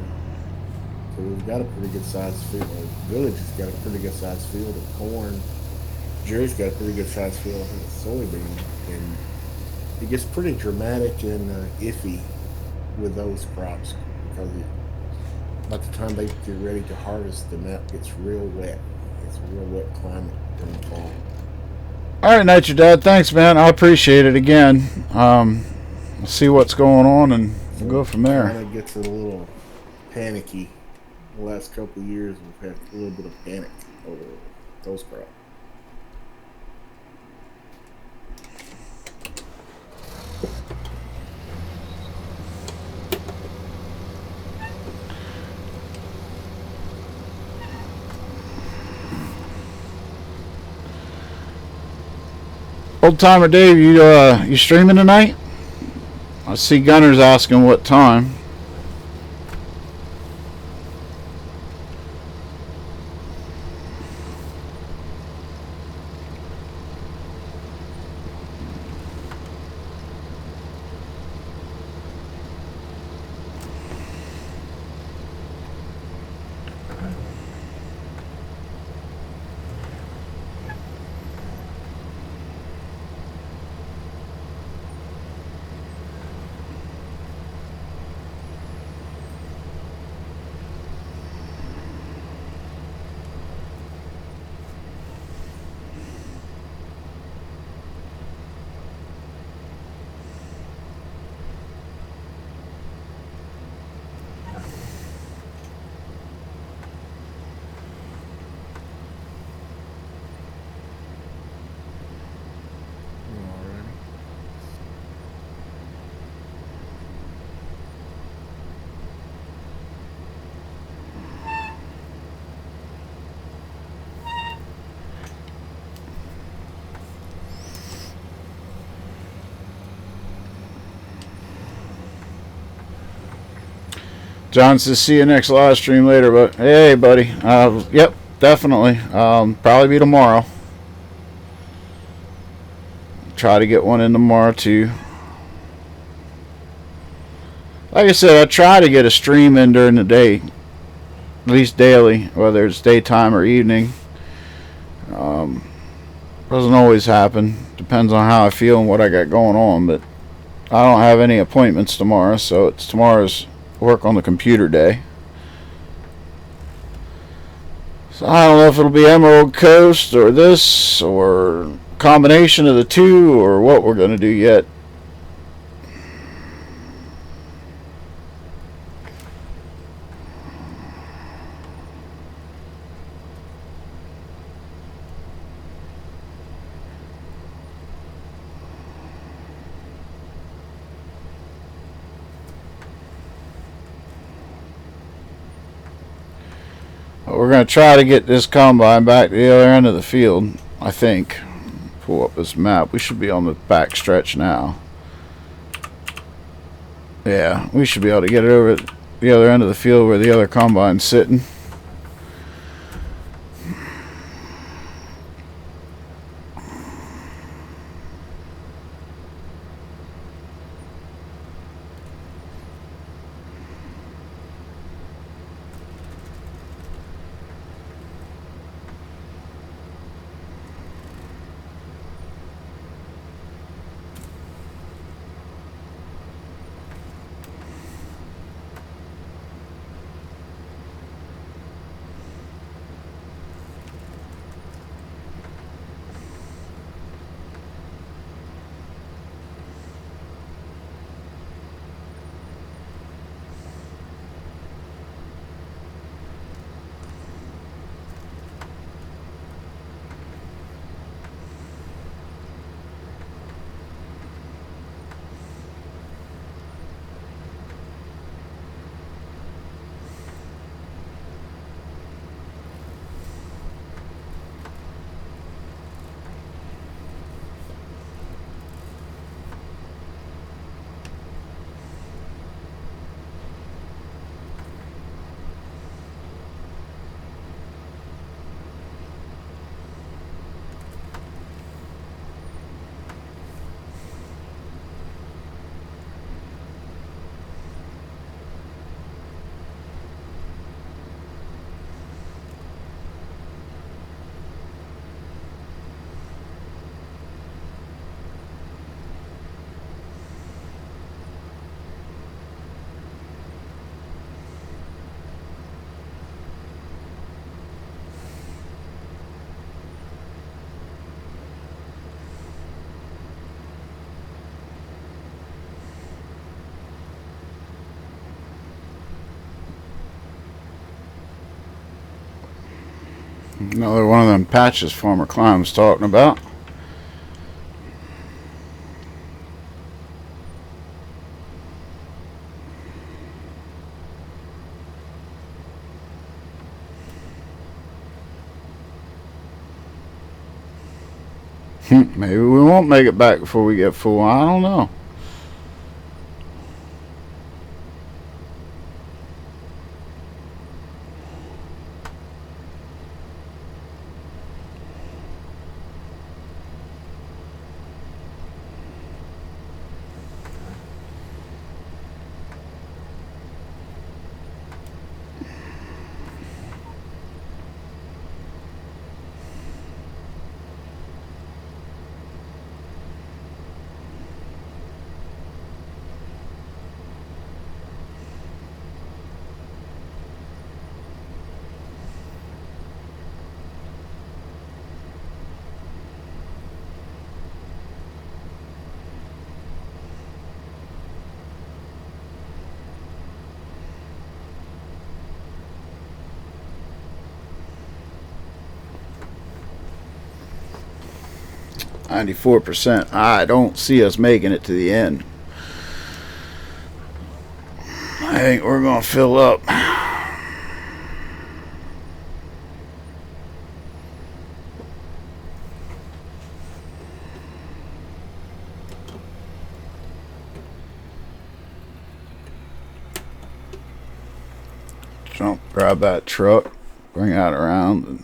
so we've got a pretty good sized field. The village has got a pretty good sized field of corn. Jerry's got a pretty good sized field of soybean, and it gets pretty dramatic and iffy with those crops because by the time they get ready to harvest, the map gets real wet. It's a real wet climate in the fall. All right, Nature Dad. Thanks, man. I appreciate it again. We'll see what's going on, and we'll go from there. Kind of gets a little panicky. The last couple of years, we've had a little bit of panic over those crops. Old Timer Dave, you streaming tonight? I see Gunner's asking what time. John says, see you next live stream later, but hey, buddy. Yep, definitely. Probably be tomorrow. Try to get one in tomorrow, too. Like I said, I try to get a stream in during the day. At least daily, whether it's daytime or evening. Doesn't always happen. Depends on how I feel and what I got going on, but I don't have any appointments tomorrow, so it's tomorrow's work on the computer day. So I don't know if it'll be Emerald Coast or this or combination of the two or what we're going to do yet. We're going to try to get this combine back to the other end of the field, I think. Pull up this map. We should be on the back stretch now. Yeah, we should be able to get it over the other end of the field where the other combine's sitting. Another one of them patches Farmer Klein was talking about. Maybe we won't make it back before we get full. I don't know. %. I don't see us making it to the end. I think we're going to fill up. Jump, grab that truck, bring that around, and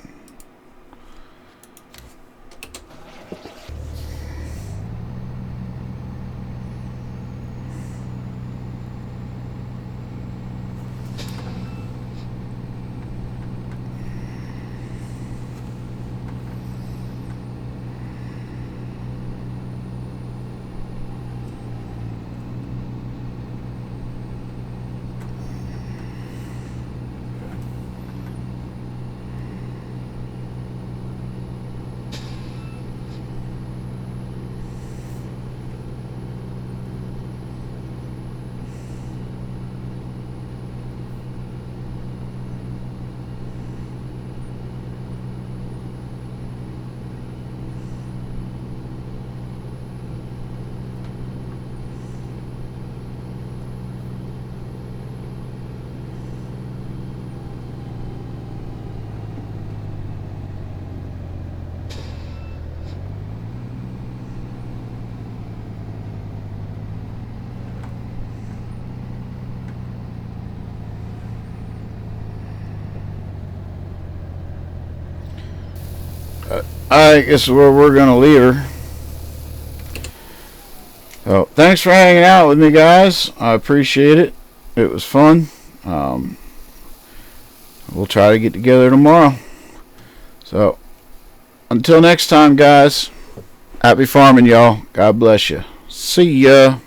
I guess where we're going to leave her. So, thanks for hanging out with me, guys. I appreciate it. It was fun. We'll try to get together tomorrow. So, until next time, guys. Happy farming, y'all. God bless you. See ya.